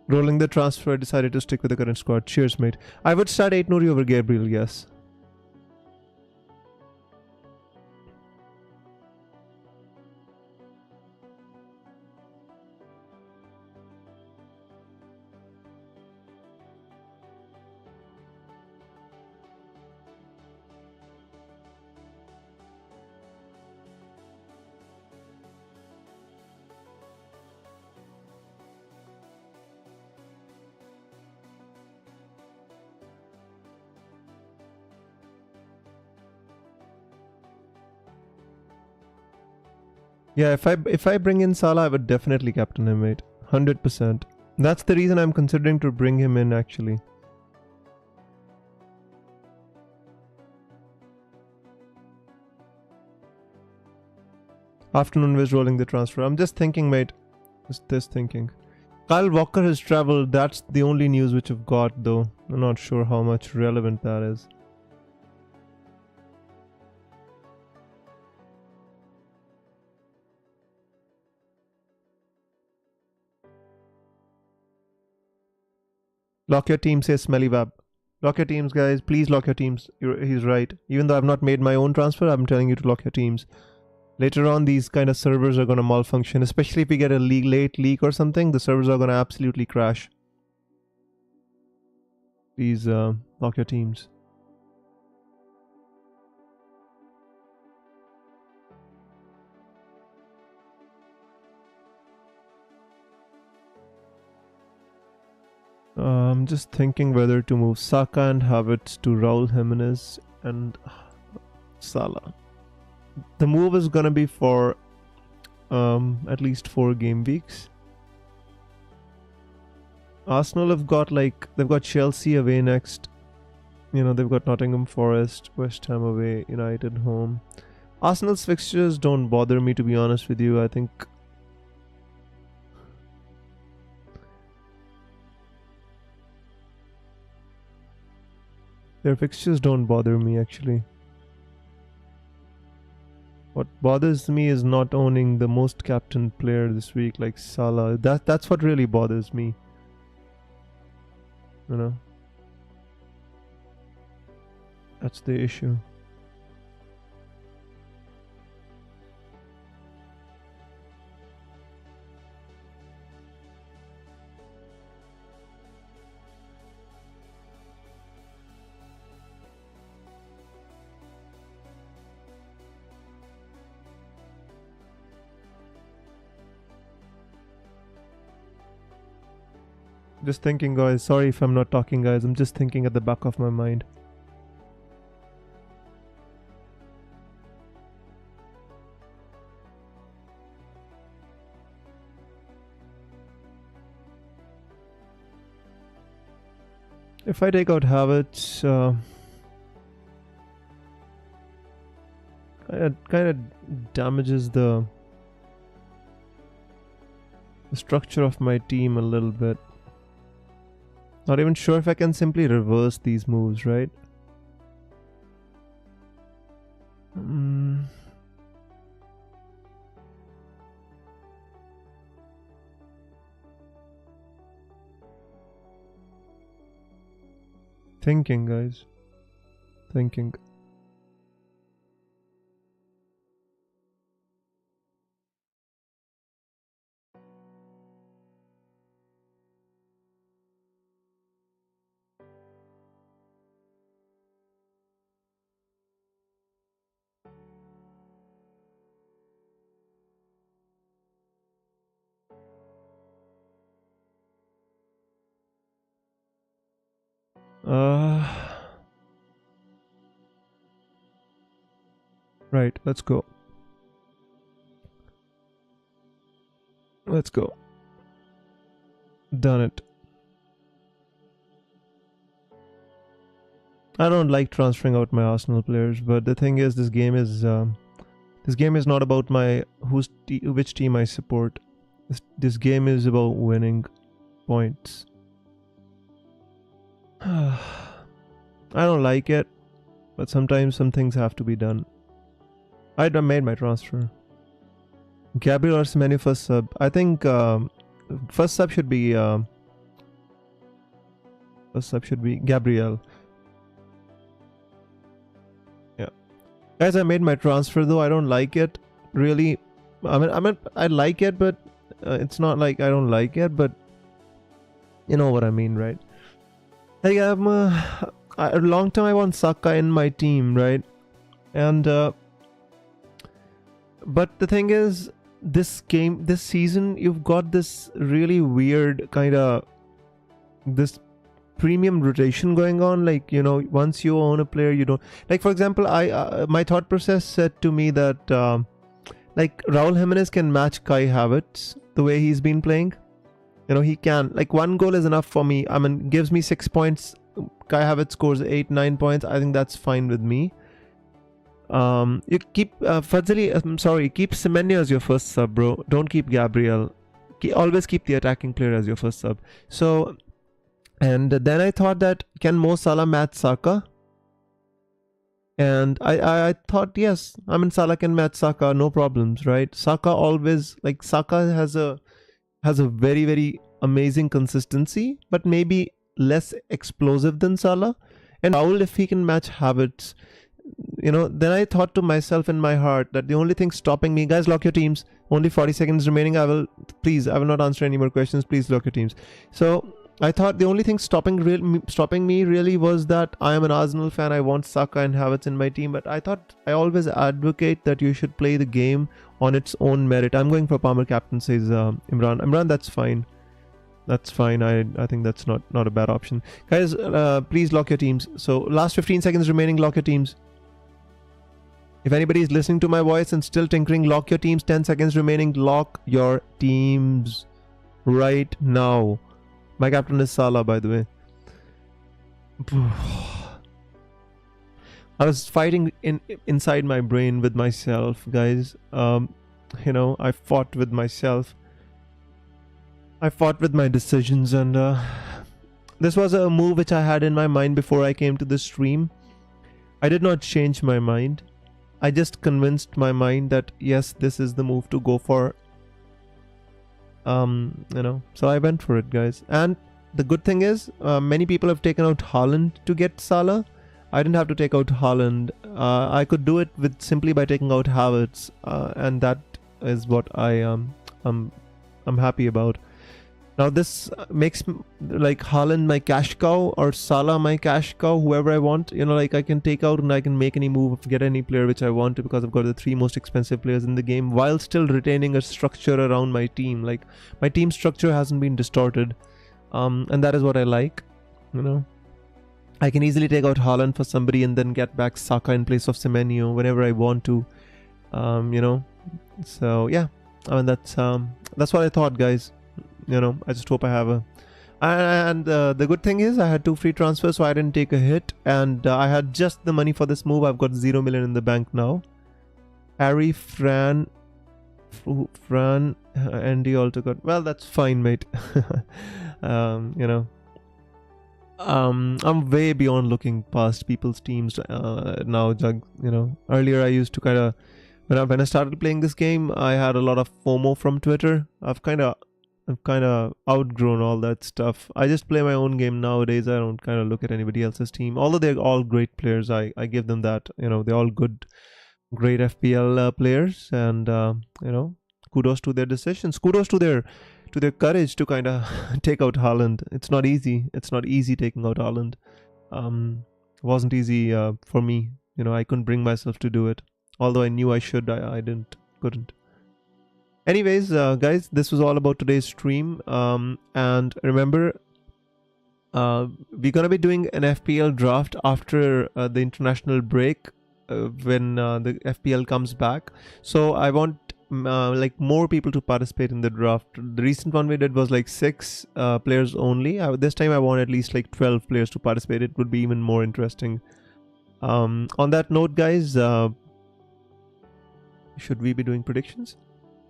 [SPEAKER 1] Rolling the transfer, I decided to stick with the current squad. Cheers, mate. I would start 8 Nuri over Gabriel, yes. Yeah, if I bring in Salah, I would definitely captain him, mate. 100%. That's the reason I'm considering to bring him in, actually. Afternoon was rolling the transfer. I'm just thinking, mate. Just thinking. Kyle Walker has travelled. That's the only news which I've got, though. I'm not sure how much relevant that is. Lock your team, says Smelly Wab. Lock your teams, guys. Please lock your teams. He's right. Even though I've not made my own transfer, I'm telling you to lock your teams. Later on, these kind of servers are going to malfunction. Especially if we get a late leak or something, the servers are going to absolutely crash. Please lock your teams. I'm just thinking whether to move Saka and Havertz to Raul Jimenez and Salah. The move is gonna be for at least 4 game weeks. Arsenal have got they've got Chelsea away next. You know, they've got Nottingham Forest, West Ham away, United home. Arsenal's fixtures don't bother me, to be honest with you. I think their fixtures don't bother me, actually. What bothers me is not owning the most captained player this week, like Salah. That's what really bothers me. You know? That's the issue. Just thinking, guys. Sorry if I'm not talking, guys. I'm just thinking at the back of my mind. if I take out Havertz, it kind of damages the structure of my team a little bit. Not even sure if I can simply reverse these moves, right? Thinking, guys. Thinking. Right, let's go. Let's go. Done it. I don't like transferring out my Arsenal players, but the thing is, this game is not about which team I support. This game is about winning points. I don't like it, but sometimes some things have to be done. I made my transfer. Gabriel or Semenyo first sub. I think first sub should be Gabriel. Yeah, guys, I made my transfer though. I don't like it really. I mean, I like it, but it's not like I don't like it. But you know what I mean, right? Like a long time I want Saka in my team, right? And but the thing is, this season, you've got this really weird kind of this premium rotation going on. Like, you know, once you own a player, you don't, like, for example, my thought process said to me that like Raul Jimenez can match Kai Havertz the way he's been playing. You know, he can, like, one goal is enough for me. I mean, gives me 6 points. Kai Havertz scores 8-9 points. I think that's fine with me. You keep keep Semenyo as your first sub, bro. Don't keep Gabriel. Always keep the attacking player as your first sub. So, and then I thought that, can Mo Salah match Saka? And I thought, yes, I mean, Salah can match Saka, no problems, right? Saka always, like, Saka has a very, very amazing consistency, but maybe less explosive than Salah. And Raul, if he can match Havertz, you know, then I thought to myself in my heart that the only thing stopping me, guys, lock your teams. Only 40 seconds remaining. I will not answer any more questions. Please lock your teams. So I thought the only thing stopping me really was that I am an Arsenal fan. I want Saka and Havertz in my team, but I thought, I always advocate that you should play the game on its own merit. I'm going for Palmer captain, says Imran. Imran, that's fine. That's fine. I think that's not a bad option. Guys, please lock your teams. So last 15 seconds remaining. Lock your teams. If anybody is listening to my voice and still tinkering, lock your teams. 10 seconds remaining. Lock your teams right now. My captain is Salah, by the way. I was fighting inside my brain with myself, guys. You know, I fought with myself. I fought with my decisions, and this was a move which I had in my mind before I came to the stream. I did not change my mind. I just convinced my mind that yes, this is the move to go for. You know, so I went for it, guys. And the good thing is, many people have taken out Haaland to get Salah. I didn't have to take out Haaland. I could do it simply by taking out Havertz, and that is what I'm happy about. Now this makes like Haaland my cash cow or Salah my cash cow, whoever I want. You know, like I can take out and I can make any move, get any player which I want to, because I've got the 3 most expensive players in the game while still retaining a structure around my team. Like my team structure hasn't been distorted, and that is what I like. You know, I can easily take out Haaland for somebody and then get back Saka in place of Semenyo whenever I want to. You know, so yeah, I mean that's what I thought, guys. You know, I just hope I And the good thing is I had 2 free transfers, so I didn't take a hit, and I had just the money for this move. I've got 0 million in the bank now. Harry, Fran, Andy also got. Well, that's fine, mate. You know, I'm way beyond looking past people's teams now. Jug, you know, earlier I used to kind of when I started playing this game, I had a lot of FOMO from Twitter. I've kind of outgrown all that stuff. I just play my own game nowadays. I don't kind of look at anybody else's team. Although they're all great players, I give them that. You know, they're all great FPL players, and you know, kudos to their decisions. Kudos to their courage to kind of take out Haaland. It's not easy. It's not easy taking out Haaland. It wasn't easy for me. You know, I couldn't bring myself to do it. Although I knew I should, I couldn't. Anyways, guys, this was all about today's stream. And remember, we're gonna be doing an FPL draft after the international break when the FPL comes back. So I want like more people to participate in the draft. The recent one we did was like 6 players only. This time I want at least like 12 players to participate. It would be even more interesting. On that note, guys, should we be doing predictions?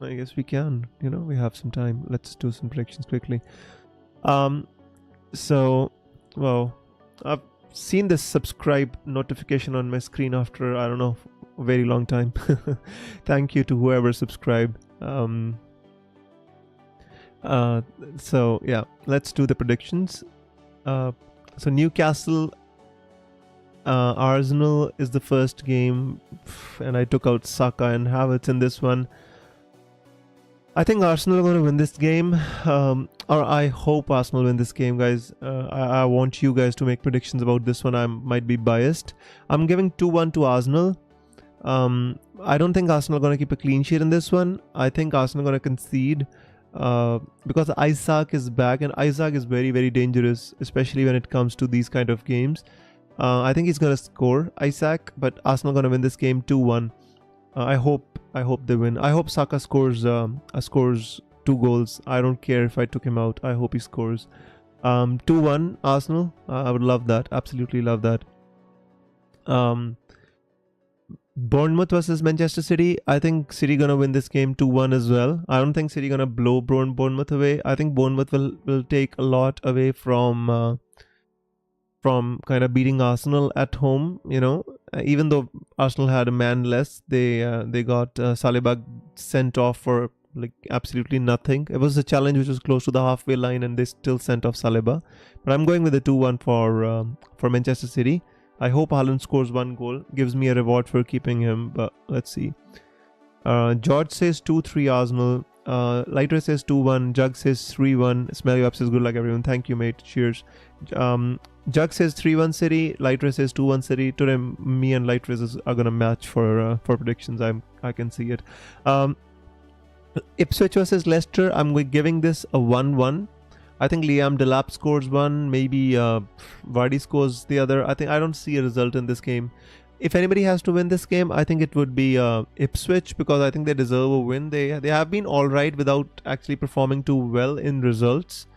[SPEAKER 1] I guess we can. You know, we have some time. Let's do some predictions quickly. So, well, I've seen this subscribe notification on my screen after, I don't know, a very long time. Thank you to whoever subscribed. So yeah, let's do the predictions. So Newcastle, Arsenal is the first game, and I took out Saka and Havertz in this one. I think Arsenal are going to win this game, or I hope Arsenal win this game, guys. I want you guys to make predictions about this one. I might be biased. I'm giving 2-1 to Arsenal. I don't think Arsenal are going to keep a clean sheet in this one. I think Arsenal are going to concede because Isaac is back, and Isaac is very, very dangerous, especially when it comes to these kind of games. I think he's going to score, Isaac, but Arsenal are going to win this game 2-1. I hope they win. I hope Saka scores 2 goals. I don't care if I took him out. I hope he scores. 2-1 Arsenal. I would love that. Absolutely love that. Bournemouth versus Manchester City. I think City gonna win this game 2-1 as well. I don't think City gonna blow Bournemouth away. I think Bournemouth will take a lot away from kind of beating Arsenal at home. You know, even though Arsenal had a man less, they got Saliba sent off for like absolutely nothing. It was a challenge which was close to the halfway line, and they still sent off Saliba. But I'm going with the 2-1 for Manchester City. I hope Haaland scores 1 goal, gives me a reward for keeping him, but let's see. George says 2-3 Arsenal. Lighter says 2-1. Jug says 3-1. Smell you up says good luck everyone. Thank you, mate. Cheers. Jug says 3-1 City. Lighter says 2-1 City. Today me and Lighter are gonna match for predictions. I can see it. Ipswich versus Leicester. I'm giving this a 1-1. I think Liam Delap scores 1. Maybe Vardy scores the other. I don't see a result in this game. If anybody has to win this game, I think it would be Ipswich, because I think they deserve a win. They have been alright without actually performing too well in results.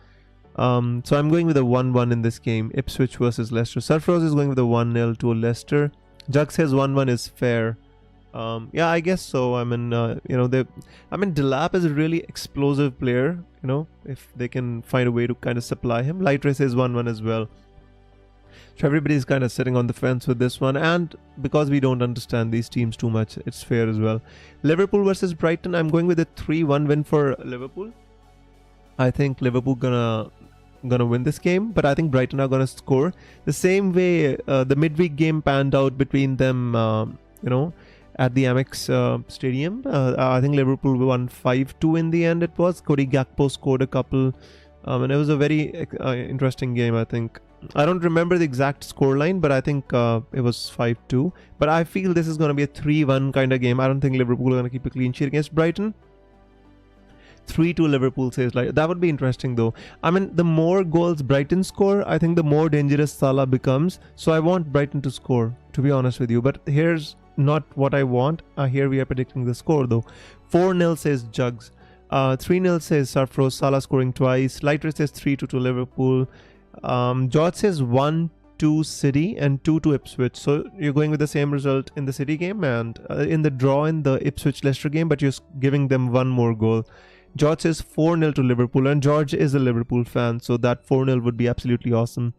[SPEAKER 1] So I'm going with a 1-1 in this game. Ipswich versus Leicester. Surfrose is going with a 1-0 to Leicester. Jug says 1-1 is fair. Yeah, I guess so. I mean, Delap is a really explosive player. You know, if they can find a way to kind of supply him. Light Race is 1-1 as well. So everybody's kind of sitting on the fence with this one, and because we don't understand these teams too much, it's fair as well. Liverpool versus Brighton. I'm going with a 3-1 win for Liverpool. I think Liverpool gonna win this game, but I think Brighton are gonna score the same way the midweek game panned out between them. At the Amex Stadium. I think Liverpool won 5-2 in the end. It was Cody Gakpo scored a couple, and it was a very interesting game. I think I don't remember the exact scoreline, but I think it was 5-2. But I feel this is going to be a 3-1 kind of game. I don't think Liverpool are going to keep a clean sheet against Brighton. 3-2 Liverpool says, like, that would be interesting though. I mean, the more goals Brighton score, I think the more dangerous Salah becomes. So I want Brighton to score, to be honest with you. But here's not what I want. Here we are predicting the score though. 4-0 says Jugs. 3-0 says Sarfroz, Salah scoring twice. Lighter says 3-2 to Liverpool. George says 1-2 City and 2-2 Ipswich. So you're going with the same result in the City game and in the draw in the Ipswich-Leicester game, but you're giving them one more goal. George says 4-0 to Liverpool, and George is a Liverpool fan, so that 4-0 would be absolutely awesome.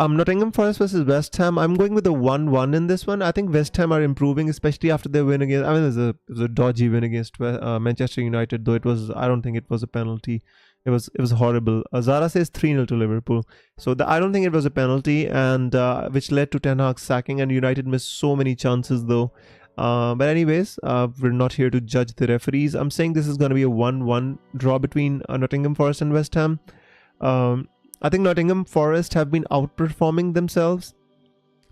[SPEAKER 1] Nottingham Forest versus West Ham. I'm going with a 1-1 in this one. I think West Ham are improving, especially after their win against. I mean, it was a dodgy win against Manchester United, though it was. I don't think it was a penalty. It was horrible. Zara says 3-0 to Liverpool. So I don't think it was a penalty, and which led to Ten Hag's sacking. And United missed so many chances, though. But anyways, we're not here to judge the referees. I'm saying this is going to be a 1-1 draw between Nottingham Forest and West Ham. I think Nottingham Forest have been outperforming themselves.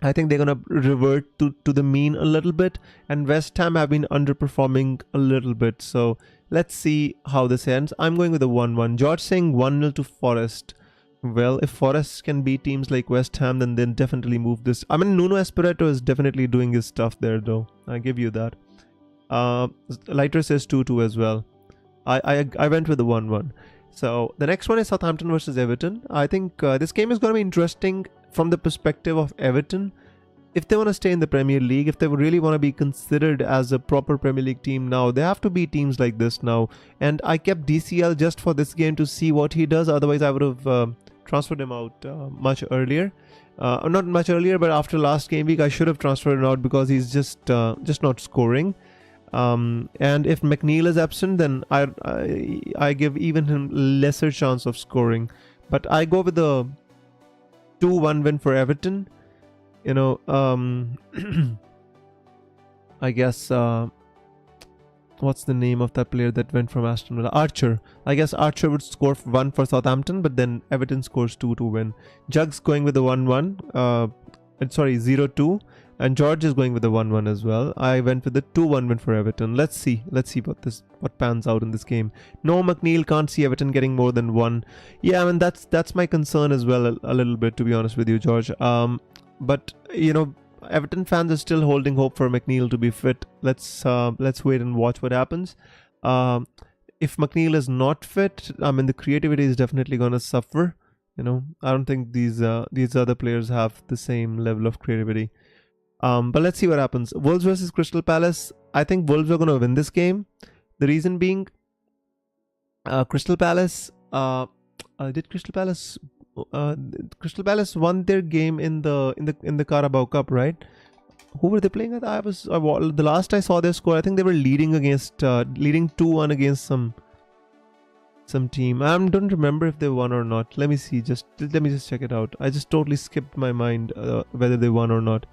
[SPEAKER 1] I think they're going to revert to the mean a little bit. And West Ham have been underperforming a little bit. So let's see how this ends. I'm going with a 1-1. George saying 1-0 to Forest. Well, if Forest can beat teams like West Ham, then they'll definitely move this. I mean, Nuno Espirito is definitely doing his stuff there, though. I give you that. Lighter says 2-2 as well. I went with the 1-1. So the next one is Southampton versus Everton. I think this game is going to be interesting from the perspective of Everton. If they want to stay in the Premier League, if they really want to be considered as a proper Premier League team now, they have to beat teams like this now. And I kept DCL just for this game to see what he does. Otherwise, I would have transferred him out much earlier. Not much earlier, but after last game week, I should have transferred him out because he's just not scoring. And if McNeil is absent, then I give even him lesser chance of scoring. But I go with the 2-1 win for Everton. I guess what's the name of that player that went from Aston Villa? Archer. I guess Archer would score 1 for Southampton, but then Everton scores 2 to win. Jug's going with the 1-1. 0-2. And George is going with the 1-1 as well. I went with the 2-1 win for Everton. Let's see what pans out in this game. No, McNeil, can't see Everton getting more than 1. Yeah, I mean that's my concern as well a little bit, to be honest with you, George. But Everton fans are still holding hope for McNeil to be fit. Let's wait and watch what happens. If McNeil is not fit, I mean the creativity is definitely gonna suffer. I don't think these other players have the same level of creativity. But let's see what happens. Wolves versus Crystal Palace. I think Wolves are gonna win this game. The reason being, Crystal Palace. Did Crystal Palace? Crystal Palace won their game in the Carabao Cup, right? Who were they playing at? The last I saw their score, I think they were leading 2-1 against some team. I don't remember if they won or not. Let me see. Let me just check it out. I just totally skipped my mind whether they won or not.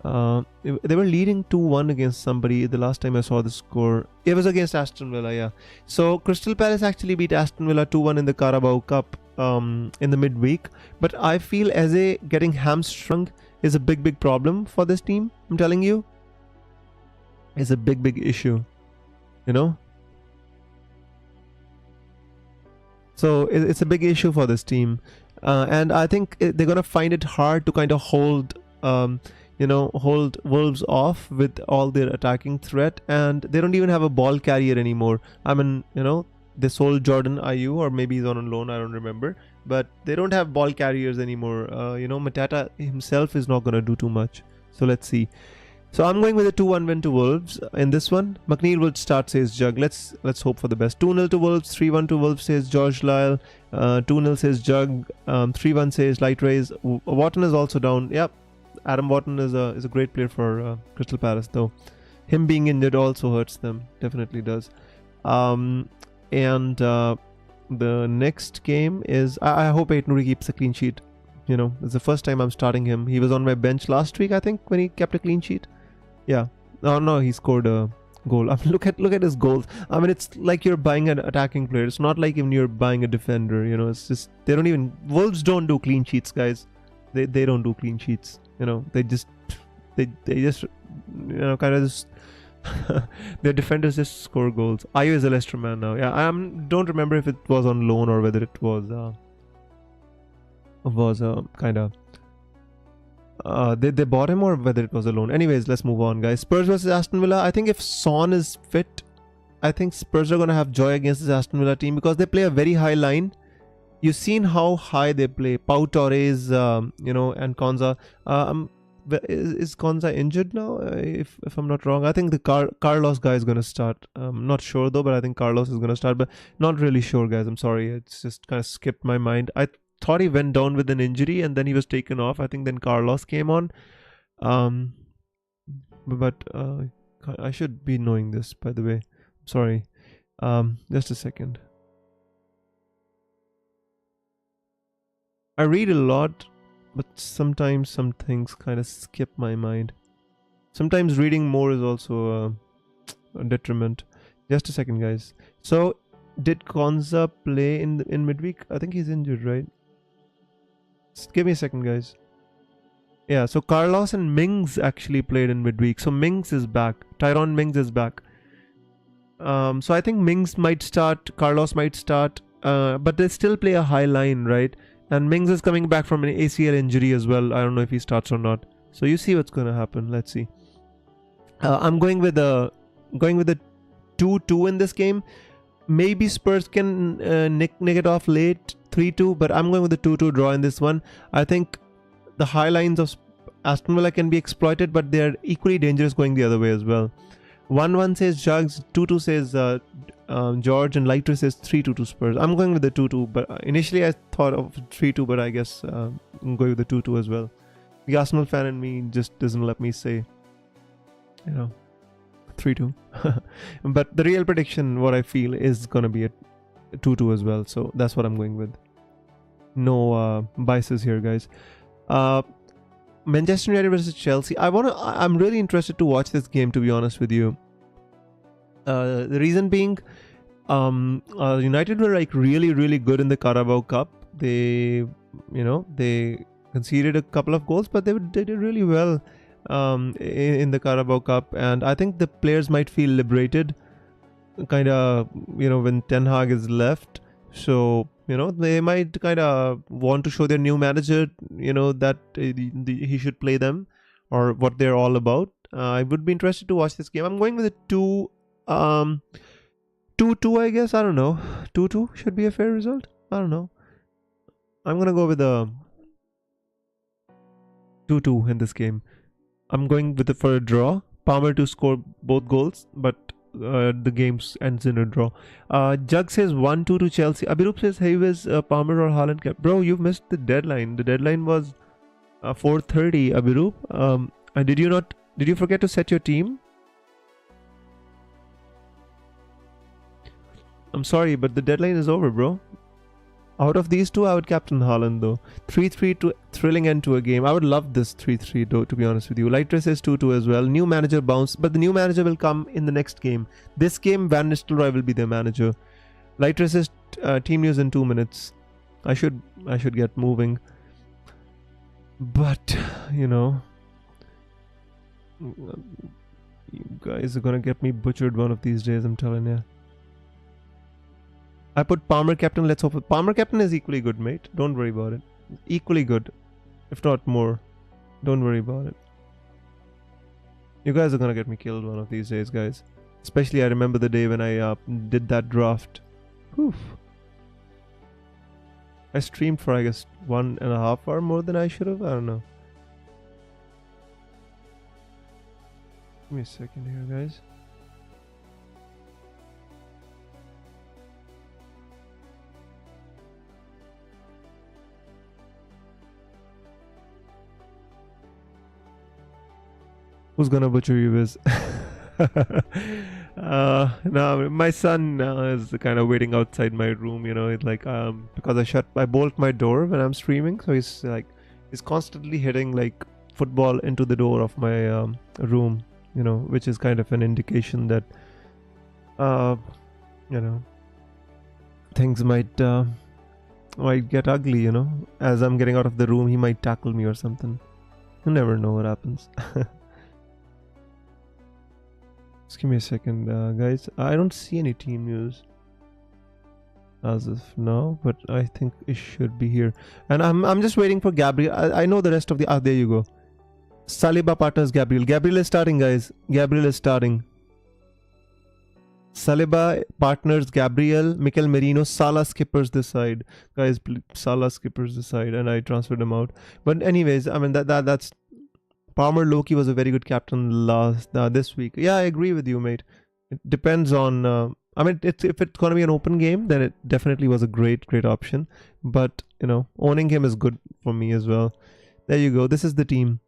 [SPEAKER 1] They were leading 2-1 against somebody the last time I saw the score. It was against Aston Villa, yeah. So Crystal Palace actually beat Aston Villa 2-1 in the Carabao Cup in the midweek. But I feel Eze getting hamstrung is a big problem for this team. I'm telling you, it's a big issue. So it's a big issue for this team, and I think they're gonna find it hard to kind of hold Wolves off with all their attacking threat, and they don't even have a ball carrier anymore. I mean, they sold Jordan Ayew, or maybe he's on loan, I don't remember, but they don't have ball carriers anymore. Matata himself is not going to do too much. So let's see. So I'm going with a 2-1 win to Wolves in this one. McNeil will start, says Jug. Let's hope for the best. 2-0 to Wolves, 3-1 to Wolves, says George Lyle. 2-0 says Jug. 3-1 says Light Rays. Wharton is also down. Yep. Adam Wharton is a great player for Crystal Palace, though. Him being injured also hurts them. Definitely does. And the next game is... I hope Aït-Nouri keeps a clean sheet. It's the first time I'm starting him. He was on my bench last week, I think, when he kept a clean sheet. Yeah. Oh no, he scored a goal. I mean, look at his goals. I mean, it's like you're buying an attacking player. It's not like even you're buying a defender. It's just Wolves don't do clean sheets, guys. They don't do clean sheets. They just kind of just their defenders just score goals. Ayew is a Leicester man now. Yeah, I don't remember if it was on loan or whether it was kind of they bought him or whether it was a loan. Anyways, let's move on, guys. Spurs versus Aston Villa. I think if Son is fit, I think Spurs are going to have joy against this Aston Villa team because they play a very high line. You've seen how high they play. Pau Torres, and Konza. Is Konza injured now? If I'm not wrong, I think the Carlos guy is going to start. Not sure though, but I think Carlos is going to start. But not really sure, guys. I'm sorry. It's just kind of skipped my mind. I thought he went down with an injury and then he was taken off. I think then Carlos came on. But I should be knowing this, by the way. Sorry. Just a second. I read a lot, but sometimes some things kind of skip my mind. Sometimes reading more is also a detriment. Just a second, guys. So, did Konza play in midweek? I think he's injured, right? Just give me a second, guys. Yeah, so Carlos and Mings actually played in midweek. So Mings is back. Tyrone Mings is back. So I think Mings might start. Carlos might start. But they still play a high line, right? And Mings is coming back from an ACL injury as well. I don't know if he starts or not. So you see what's going to happen. Let's see. I'm going with a 2-2 in this game. Maybe Spurs can nick it off late, 3-2. But I'm going with a 2-2 draw in this one. I think the high lines of Aston Villa can be exploited, but they're equally dangerous going the other way as well. 1-1 says Jugs, 2-2 says George, and Lighter says 3-2 to Spurs. I'm going with the 2-2, but initially I thought of 3-2, but I guess I'm going with the 2-2 as well. The Arsenal fan in me just doesn't let me say, 3-2. But the real prediction, what I feel, is going to be a 2-2 as well. So that's what I'm going with. No biases here, guys. Manchester United versus Chelsea. I'm really interested to watch this game, to be honest with you. The reason being, United were like really, really good in the Carabao Cup. They conceded a couple of goals, but they did really well in the Carabao Cup. And I think the players might feel liberated, kind of, when Ten Hag is left. So, they might kind of want to show their new manager, that he should play them or what they're all about. I would be interested to watch this game. I'm going with a 2-2, I guess. I don't know. 2-2 should be a fair result. I don't know. I'm going to go with a 2-2 in this game. I'm going for a draw. Palmer to score both goals, but the game ends in a draw. Jug says 1-2 to Chelsea. Abirup says, hey, was Palmer or Haaland? Bro, you've missed the deadline. The deadline was 4:30, Abirup. Did you forget to set your team? I'm sorry, but the deadline is over, bro. Out of these two, I would captain Haaland, though. 3-3 to thrilling end to a game. I would love this 3-3, though, to be honest with you. Lighter says 2-2 as well. New manager bounce, but the new manager will come in the next game. This game, Van Nistelrooy will be their manager. Lighter says team news in 2 minutes. I should get moving. But, you guys are gonna get me butchered one of these days, I'm telling you. I put Palmer captain. Let's hope Palmer captain is equally good, mate. Don't worry about it. Equally good, if not more. Don't worry about it. You guys are gonna get me killed one of these days, guys. Especially I remember the day when I did that draft. Oof. I streamed for, I guess, 1.5 hours more than I should have. I don't know. Give me a second here, guys. Who's gonna butcher you, Viz? No, my son is kind of waiting outside my room, it's like because I bolt my door when I'm streaming, so he's constantly hitting like football into the door of my room, which is kind of an indication that things might get ugly, as I'm getting out of the room. He might tackle me or something. You never know what happens. Just give me a second, guys. I don't see any team news as of now, but I think it should be here. And I'm just waiting for Gabriel. I know the rest of the... there you go. Saliba partners Gabriel. Gabriel is starting, guys. Gabriel is starting. Saliba partners Gabriel, Mikel Merino, Salah skippers this side. Guys, Salah skippers this side, and I transferred him out. But anyways, I mean that's Palmer Loki was a very good captain this week. Yeah, I agree with you, mate. It depends on. I mean, if it's gonna be an open game, then it definitely was a great option. But owning him is good for me as well. There you go. This is the team.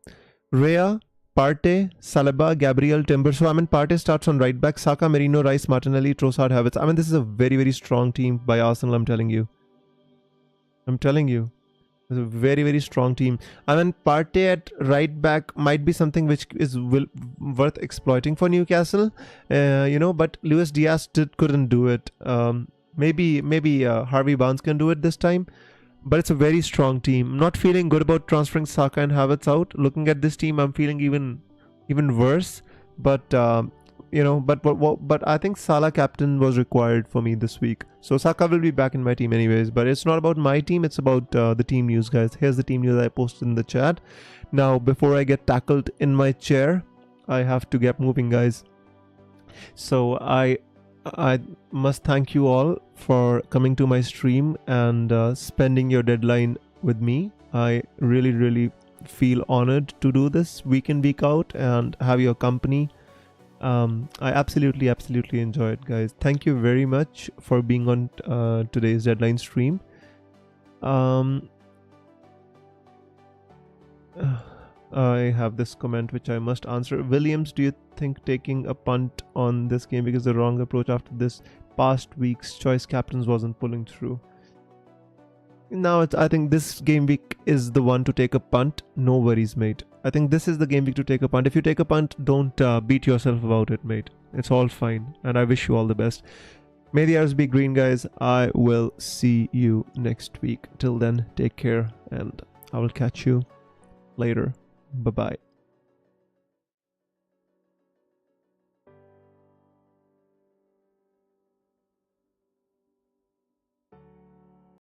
[SPEAKER 1] Rea, Partey, Saliba, Gabriel, Timber. So I mean, Partey starts on right back. Saka, Merino, Rice, Martinelli, Trossard, Havertz. I mean, this is a very strong team by Arsenal. I'm telling you. It's a very strong team. I mean, Partey at right back might be something which is worth exploiting for Newcastle. But Luis Diaz couldn't do it. Maybe Harvey Barnes can do it this time. But it's a very strong team. I'm not feeling good about transferring Saka and Havertz out. Looking at this team, I'm feeling even worse. But but I think Salah captain was required for me this week. So Saka will be back in my team anyways. But it's not about my team. It's about the team news, guys. Here's the team news I posted in the chat. Now, before I get tackled in my chair, I have to get moving, guys. So I must thank you all for coming to my stream and spending your deadline with me. I really feel honored to do this week in, week out and have your company. I absolutely enjoy it, guys. Thank you very much for being on today's deadline stream. I have this comment which I must answer. Williams, do you think taking a punt on this game because the wrong approach after this past week's choice captains wasn't pulling through? Now I think this game week is the one to take a punt. No worries, mate. I think this is the game week to take a punt. If you take a punt, don't beat yourself about it, mate. It's all fine, and I wish you all the best. May the arrows be green, guys. I will see you next week. Till then, take care, and I will catch you later. Bye-bye.